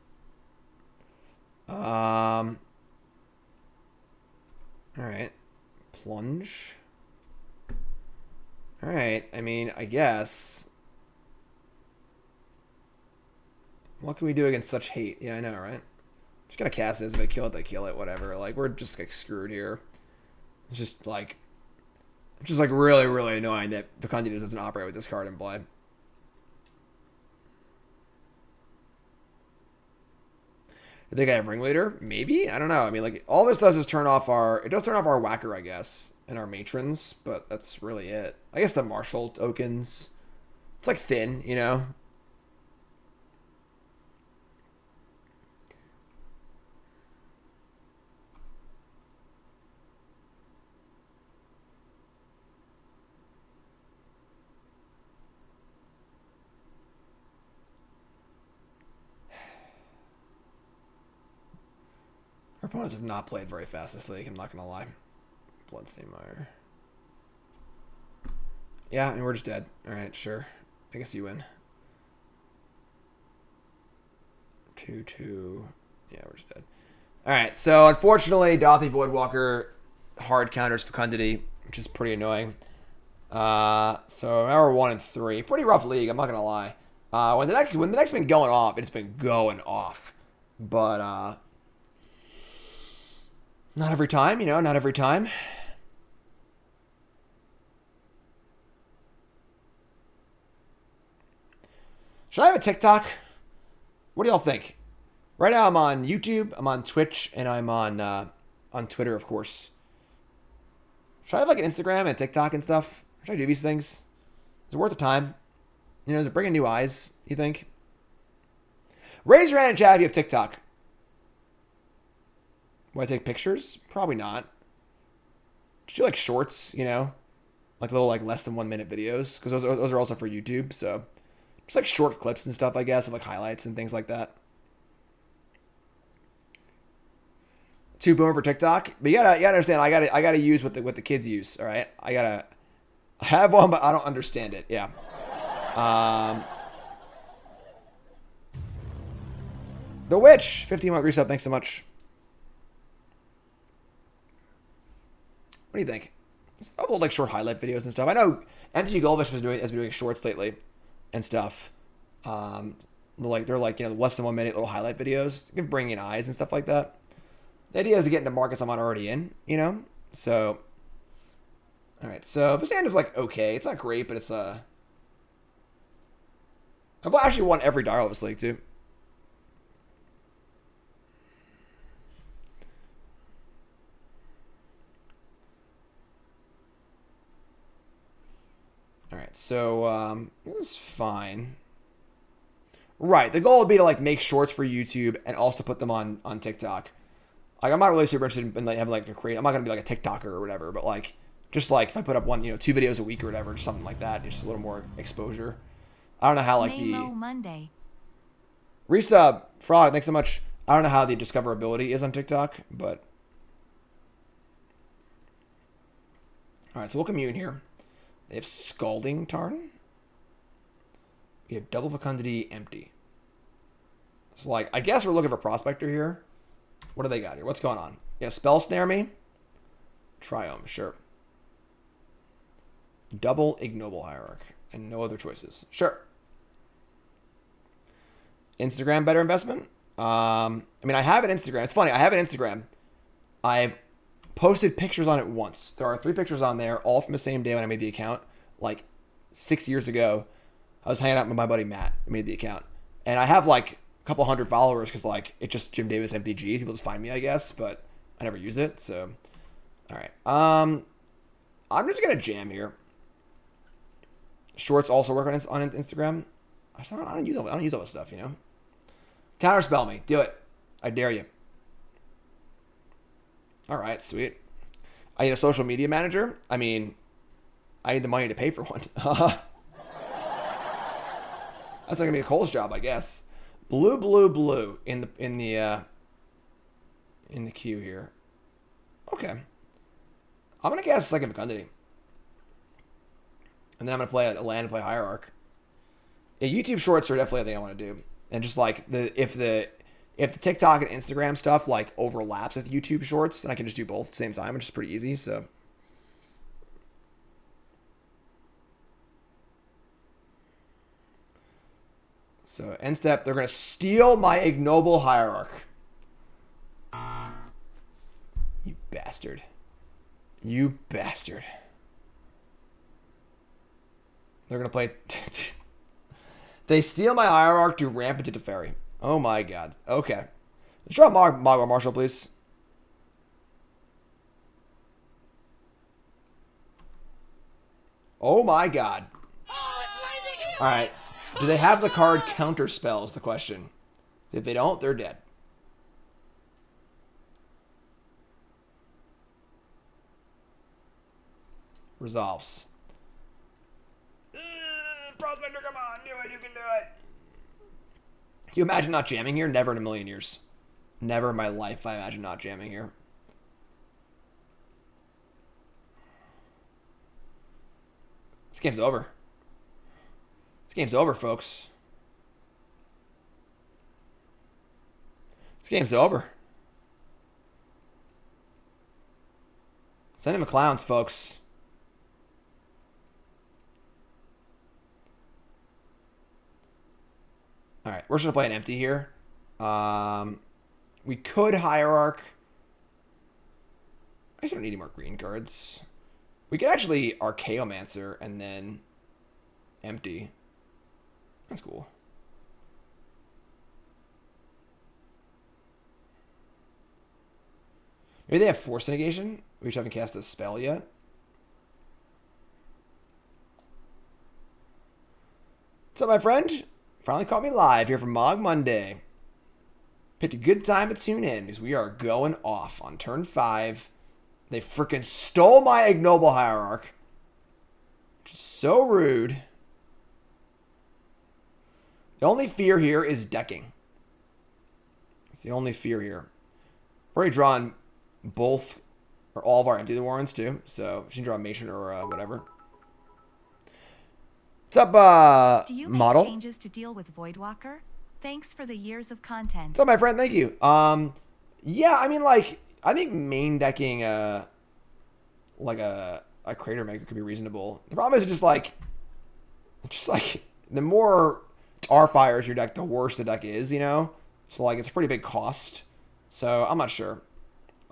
A: Alright. Plunge. Alright, I mean, I guess... What can we do against such hate? Yeah, I know, right? Just gotta cast this. If they kill it, whatever. Like, we're just, like, screwed here. It's just like really, really annoying that Fecundity doesn't operate with this card in play. I think I have Ringleader. Maybe? I don't know. I mean, like, all this does is turn off our... It does turn off our Whacker, I guess, and our Matrons, but that's really it. I guess the Marshal tokens. It's like thin, you know? Our opponents have not played very fast this league, I'm not going to lie. Bloodstained Mire. Yeah, I mean, we're just dead. Alright, sure. I guess you win. 2-2. Yeah, we're just dead. Alright, so unfortunately, Dauthi Voidwalker hard counters Fecundity, which is pretty annoying. So now we're 1-3. Pretty rough league, I'm not going to lie. When the next been going off, it's been going off. But, not every time, you know, not every time. Should I have a TikTok? What do y'all think? Right now I'm on YouTube, I'm on Twitch, and I'm on Twitter, of course. Should I have like an Instagram and a TikTok and stuff? Should I do these things? Is it worth the time? You know, is it bringing new eyes, you think? Raise your hand in chat if you have TikTok. Will I take pictures? Probably not. Just do like shorts, you know? Like little like less than 1 minute videos. Because those are also for YouTube, so. Just like short clips and stuff, I guess, of like highlights and things like that. 2 boomer for TikTok. But you gotta understand, I gotta use what the kids use, alright? I have one, but I don't understand it. Yeah. The Witch, 15-month reset, thanks so much. What do you think? Just upload like short highlight videos and stuff. I know MTG Goldfish has been doing shorts lately and stuff. They're like, you know, less than 1 minute little highlight videos. You can bring in eyes and stuff like that. The idea is to get into markets I'm not already in, you know? So, all right. So Basan is like okay. It's not great, but it's I've actually won every Dial this league too. Alright, so this is fine. Right, the goal would be to like make shorts for YouTube and also put them on TikTok. Like I'm not really super interested in like having like I'm not gonna be like a TikToker or whatever, but like just like if I put up 2 videos a week or whatever, just something like that, just a little more exposure. I don't know how like
C: Mogg Monday.
A: Resub Frog, thanks so much. I don't know how the discoverability is on TikTok, but alright, so we'll commune here. They have Scalding Tarn. We have Double Fecundity empty. So, like, I guess we're looking for Prospector here. What do they got here? What's going on? Yeah, Spell Snare me. Triome, sure. Double Ignoble Hierarch. And no other choices. Sure. Instagram, better investment? I mean, I have an Instagram. It's funny. I have an Instagram. I've posted pictures on it once. There are 3 pictures on there, all from the same day when I made the account. Like 6 years ago, I was hanging out with my buddy Matt, who made the account. And I have like a couple hundred followers because like it's just Jim Davis MTG. People just find me, I guess, but I never use it. So, all right. I'm just gonna jam here. Shorts also work on Instagram. I don't use all this stuff, you know. Counterspell me. Do it. I dare you. All right, sweet. I need a social media manager. I mean, I need the money to pay for one. That's not gonna be a Cole's job, I guess. Blue in the queue here. Okay. I'm gonna guess second Fecundity. And then I'm gonna play a land and play Hierarch. Yeah, YouTube shorts are definitely a thing I want to do. And just like if the TikTok and Instagram stuff like overlaps with YouTube shorts, then I can just do both at the same time, which is pretty easy. So end step, they're gonna steal my Ignoble Hierarch. You bastard. You bastard. They're going to play... They steal my Hierarch to ramp into Teferi. Oh my god. Okay. Let's draw Mogg War Marshal, please. Oh my god.
D: Oh, it's raining Helix!
A: Alright. Do they have the card Counterspell is the question. If they don't, they're dead. Resolves. Prospector, come on, do it, you can do it. Can you imagine not jamming here? Never in a million years. Never in my life I imagine not jamming here. This game's over. This game's over, folks. This game's over. Send him a clowns, folks. Alright, we're just going to play an empty here. We could Hierarch. I just don't need any more green cards. We could actually Archaeomancer and then empty. That's cool. Maybe they have Force Negation. We just haven't cast a spell yet. What's up, my friend? Finally caught me live here from Mogg Monday. Picked a good time to tune in because we are going off on turn 5. They freaking stole my Ignoble Hierarch. Which is so rude. The only fear here is decking. It's the only fear here. We've already drawn both, or all of our empty warrants too. So we can draw a Matron or whatever. What's up,
C: Do you
A: model?
C: make changes to deal with Voidwalker? Thanks for the years of content.
A: What's up, my friend? Thank you. Yeah, I mean, like, I think main decking like a Cratermaker could be reasonable. The problem is just like the more tar fires your deck, the worse the deck is, you know? So like it's a pretty big cost. So I'm not sure.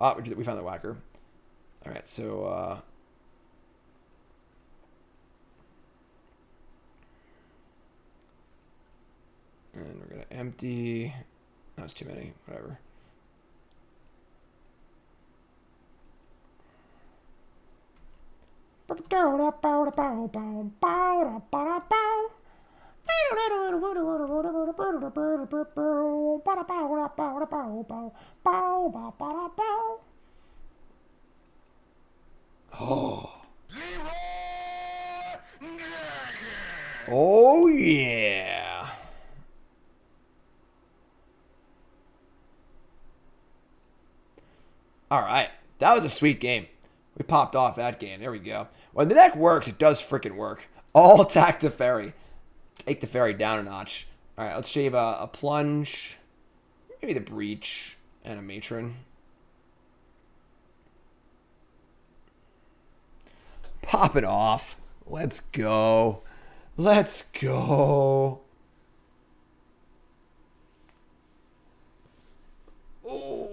A: Oh, we found the whacker. Alright, so and we're gonna empty. That's too many, whatever. Oh. Oh yeah. All right. That was a sweet game. We popped off that game. There we go. When the deck works, it does freaking work. All attack to Teferi. Take the Teferi down a notch. All right, let's shave a Plunge. Maybe the Breach and a Matron. Pop it off. Let's go. Let's go. Oh.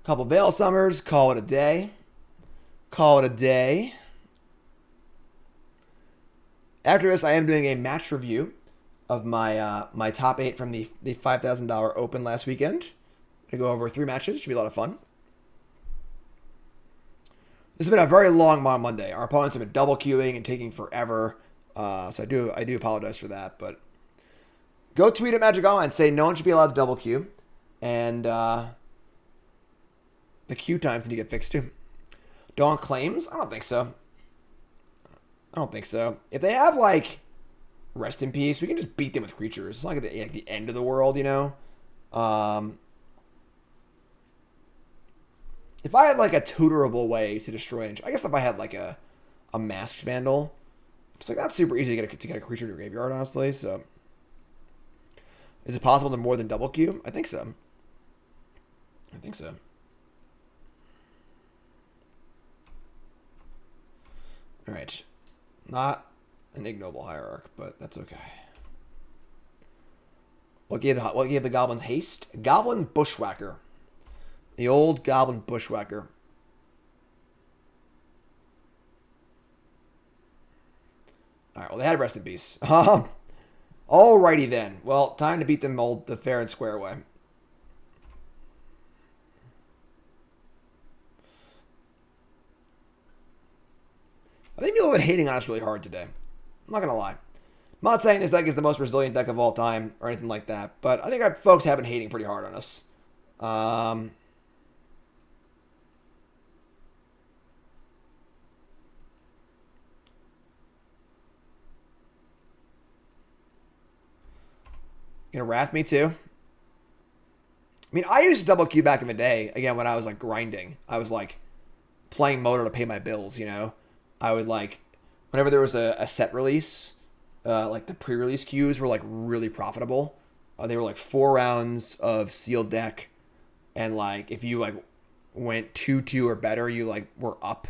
A: Couple Veil Summers. Call it a day. Call it a day. After this, I am doing a match review of my my top 8 from the $5,000 Open last weekend. I go over 3 matches. Should be a lot of fun. This has been a very long Mogg Monday. Our opponents have been double queuing and taking forever. So I do apologize for that. But go tweet at Magic Online. Say no one should be allowed to double queue. And the queue times need to get fixed too. Dawn Claims? I don't think so. I don't think so. If they have, like, Rest in Peace, we can just beat them with creatures. It's not like the end of the world, you know? If I had, like, a tutorable way to destroy... I guess if I had, like, a Masked Vandal, it's like, that's super easy to get a creature to your graveyard, honestly, so... Is it possible to more than double queue? I think so. I think so. Alright. Not an Ignoble Hierarch, but that's okay. What gave the goblins haste? Goblin Bushwhacker. The old Goblin Bushwhacker. Alright, well, they had rest in peace. Alrighty then. Well, time to beat them the fair and square way. I think people have been hating on us really hard today. I'm not going to lie. I'm not saying this deck is the most resilient deck of all time or anything like that, but I think folks have been hating pretty hard on us. You gonna wrath me too? I mean, I used to double Q back in the day, again, when I was like grinding. I was like playing Moto to pay my bills, you know? I would like, whenever there was a set release, like the pre-release queues were like really profitable. They were like 4 rounds of sealed deck, and like if you like went 2-2 or better, you like were up,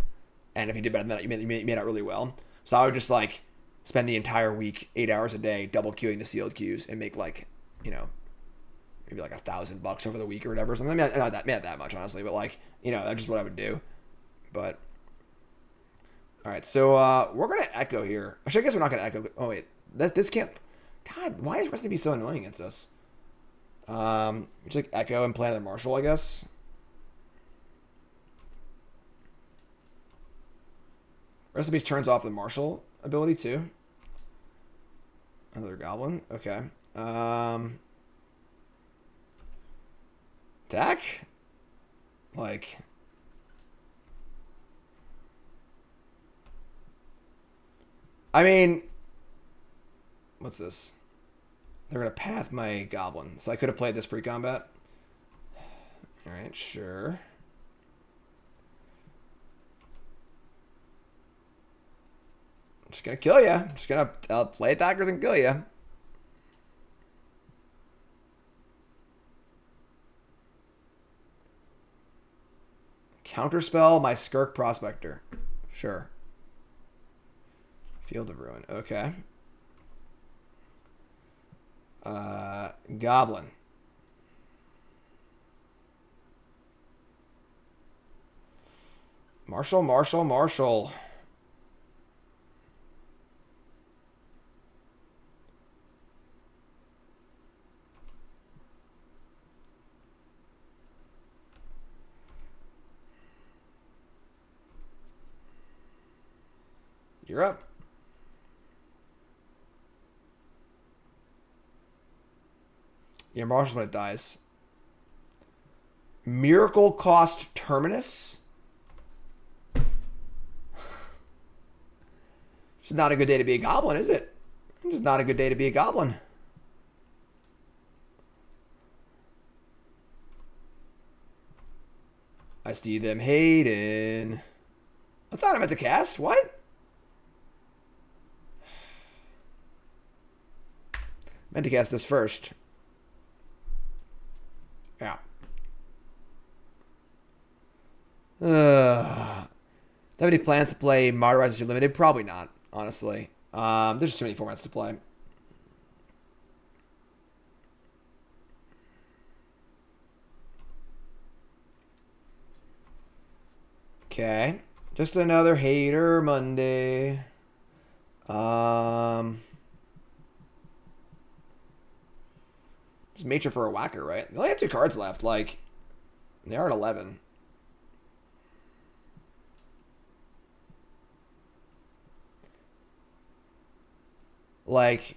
A: and if you did better than that, you made out really well. So I would just like spend the entire week 8 hours a day double queuing the sealed queues and make like, you know, maybe like $1,000 over the week or whatever. Something. I mean, not that much honestly, but like, you know, that's just what I would do. But all right, so we're gonna echo here. Actually, I guess we're not gonna echo. Oh wait, this can't. God, why is Recipe so annoying against us? Just like echo and play another Marshal, I guess. Recipes turns off the Marshal ability too. Another Goblin. Okay. Attack. Like. I mean, what's this? They're going to path my Goblin. So I could have played this pre-combat. Alright, sure. I'm just going to kill you. I'm just going to play attackers and kill you. Counterspell my Skirk Prospector. Sure. Field of Ruin. Okay. Goblin. Marshal, Marshal, Marshal. You're up. Yeah, Marshal's when it dies. Miracle Cost Terminus. It's not a good day to be a goblin, is it? It's just not a good day to be a goblin. I see them hating. That's not meant to cast. What? Meant to cast this first. Yeah. Do you have any plans to play Modern Rise Limited? Probably not, honestly. There's just too many formats to play. Okay. Just another hater Monday. Just Matron for a whacker, right? They only have 2 cards left. Like, they are at 11. Like,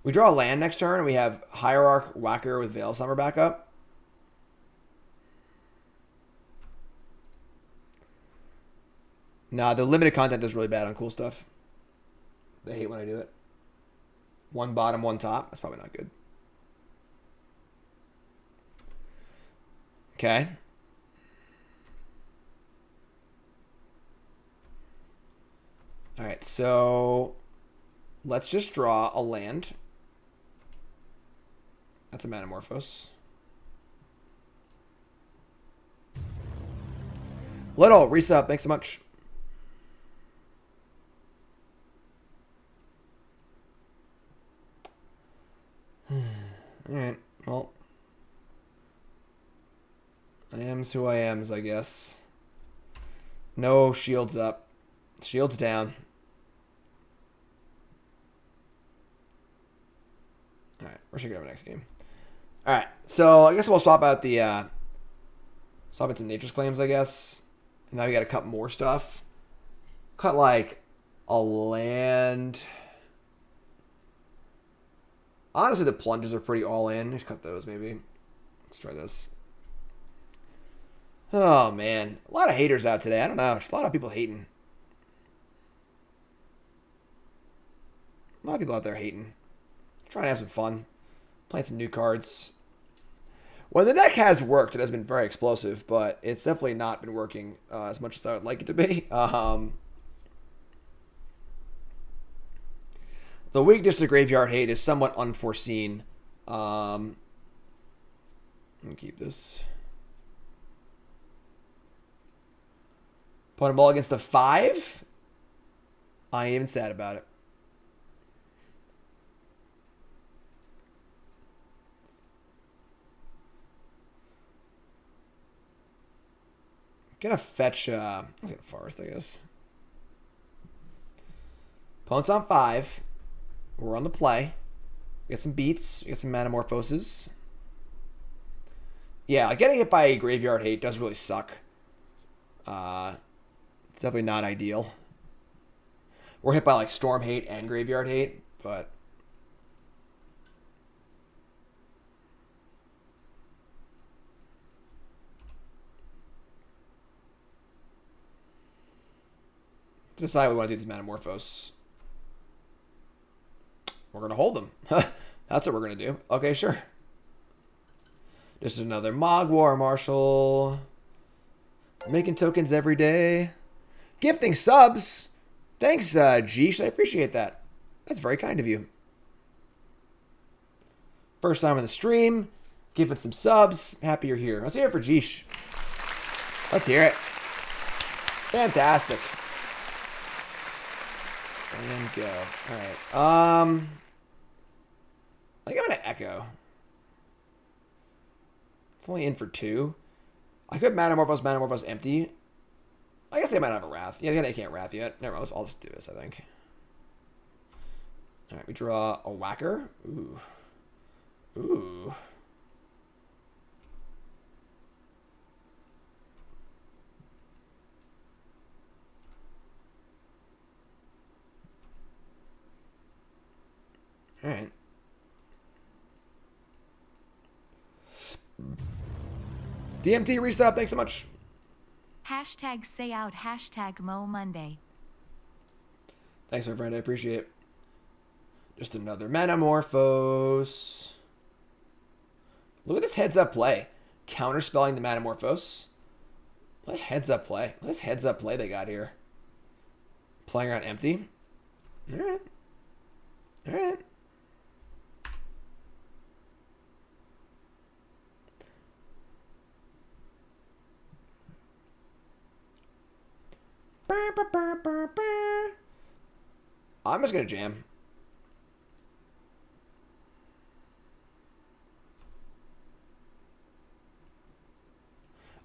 A: we draw a land next turn, and we have Hierarch, Whacker with Veil Summer back up. Nah, the limited content is really bad on cool stuff. They hate when I do it. 1 bottom, 1 top. That's probably not good. Okay. All right, so let's just draw a land. That's a Manamorphose. Little, resub, thanks so much. Well, I am's who I am's, I guess. No shields up. Shields down. Alright, where should we go next game? Alright, so I guess we'll swap out the swap out some Nature's Claims, I guess. Now we gotta cut more stuff. Cut like a land. Honestly, the plunges are pretty all in. Just cut those, maybe. Let's try this. Oh, man. A lot of haters out today. I don't know. Just a lot of people hating. A lot of people out there hating. Trying to have some fun. Playing some new cards. Well, the deck has worked. It has been very explosive, but it's definitely not been working as much as I would like it to be. The weakness to Graveyard Hate is somewhat unforeseen. Let me keep this. Put a ball against the 5. I ain't even sad about it. Gonna fetch. Let's get a forest, I guess. Opponent's on 5. We're on the play. We got some beats. We got some Manamorphoses. Yeah, like getting hit by Graveyard Hate does really suck. It's definitely not ideal. We're hit by like Storm Hate and Graveyard Hate, but to decide what we want to do with these Manamorphose. We're going to hold them. That's what we're going to do. Okay, sure. This is another Mogg War Marshal. Making tokens every day. Gifting subs. Thanks, Geesh. I appreciate that. That's very kind of you. First time on the stream. Giving some subs. Happy you're here. Let's hear it for Geesh. Let's hear it. Fantastic. And go. Alright. I think I'm going to Echo. It's only in for 2. I could Manamorphose empty. I guess they might have a Wrath. Yeah, they can't Wrath yet. Never mind. I'll just do this, I think. Alright, we draw a Whacker. Ooh. Ooh. Alright. DMT resub, thanks so much.
C: Hashtag say out, hashtag Mo Monday.
A: Thanks, my friend. I appreciate it. Just another Manamorphose. Look at this heads up play. Counterspelling the Manamorphose. What heads up play? What is heads up play they got here? Playing around empty. Alright. Alright. I'm just gonna jam.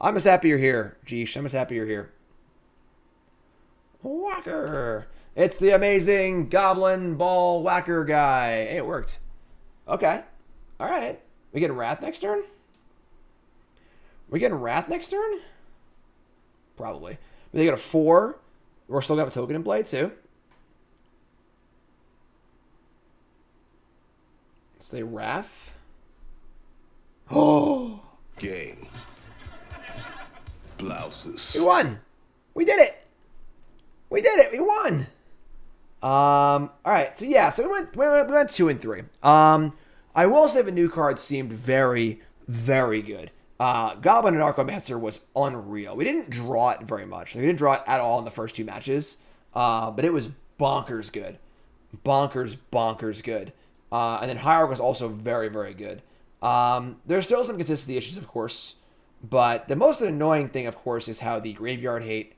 A: I'm just happy you're here, Geesh. I'm just happy you're here. Whacker. It's the amazing Goblin Ball Whacker guy. Hey, it worked. Okay. All right. We get Wrath next turn? We get Wrath next turn? Probably. But they got a 4. We're still got a token in play, too. Let's say Wrath. Oh.
G: Game. Blouses.
A: We won. We did it. We did it. We won. All right. So yeah. So we went 2 and 3. I will say the new card seemed very, very good. Goblin Anarchomancer was unreal. We didn't draw it very much. Like, we didn't draw it at all in the first 2 matches. But it was bonkers good. Bonkers good. And then Hierarch was also very, very good. There's still some consistency issues, of course. But the most annoying thing, of course, is how the Graveyard Hate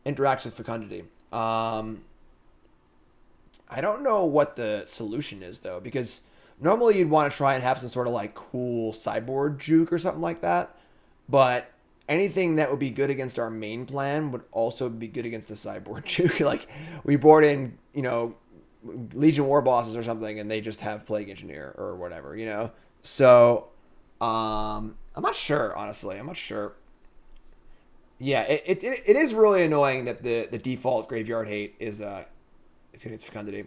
A: interacts with Fecundity. I don't know what the solution is, though, because Normally, you'd want to try and have some sort of like cool sideboard juke or something like that. But anything that would be good against our main plan would also be good against the sideboard juke. Like, we board in, Legion War Bosses or something, and they just have Plague Engineer or whatever, So, I'm not sure, honestly. I'm not sure. Yeah, it is really annoying that the default graveyard hate is it's Fecundity.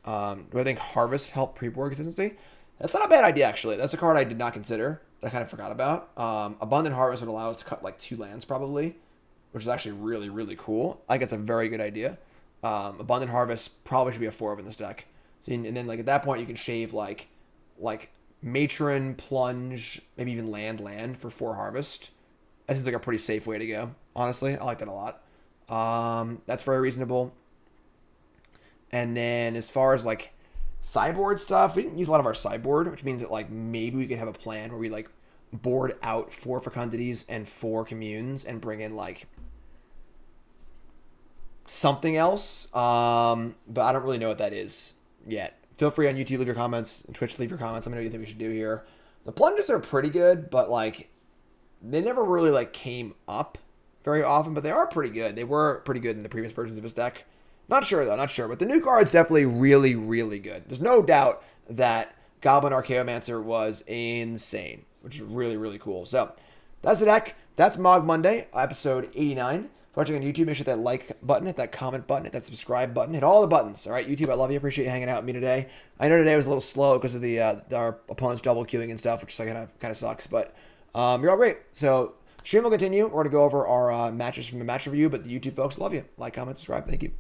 A: Do I think Harvest help pre-board consistency? That's not a bad idea, actually. That's a card I did not consider, that I kind of forgot about. Abundant Harvest would allow us to cut like 2 lands, probably, which is actually really, really cool. I think it's a very good idea. Abundant Harvest probably should be a 4 in this deck. So, and then like at that point, you can shave like Matron, Plunge, maybe even land for 4 Harvest. That seems like a pretty safe way to go, honestly. I like that a lot. That's very reasonable. And then as far as like sideboard stuff, we didn't use a lot of our sideboard, which means that like maybe we could have a plan where we like board out 4 Fecundities and 4 Communes and bring in like something else. But I don't really know what that is yet. Feel free on YouTube, leave your comments, and Twitch, leave your comments. Let me know what you think we should do here. The plunges are pretty good, but like they never really like came up very often, but they are pretty good. They were pretty good in the previous versions of his deck. Not sure, though. Not sure. But the new card's definitely really, really good. There's no doubt that Goblin Anarchomancer was insane, which is really, really cool. So, that's the deck. That's Mogg Monday, episode 89. If you're watching on YouTube, make sure hit that like button, hit that comment button, hit that subscribe button, hit all the buttons. All right, YouTube, I love you. Appreciate you hanging out with me today. I know today was a little slow because of our opponents double queuing and stuff, which kind of sucks. But you're all great. So, stream will continue. We're going to go over our matches from the match review, but the YouTube folks love you. Like, comment, subscribe. Thank you.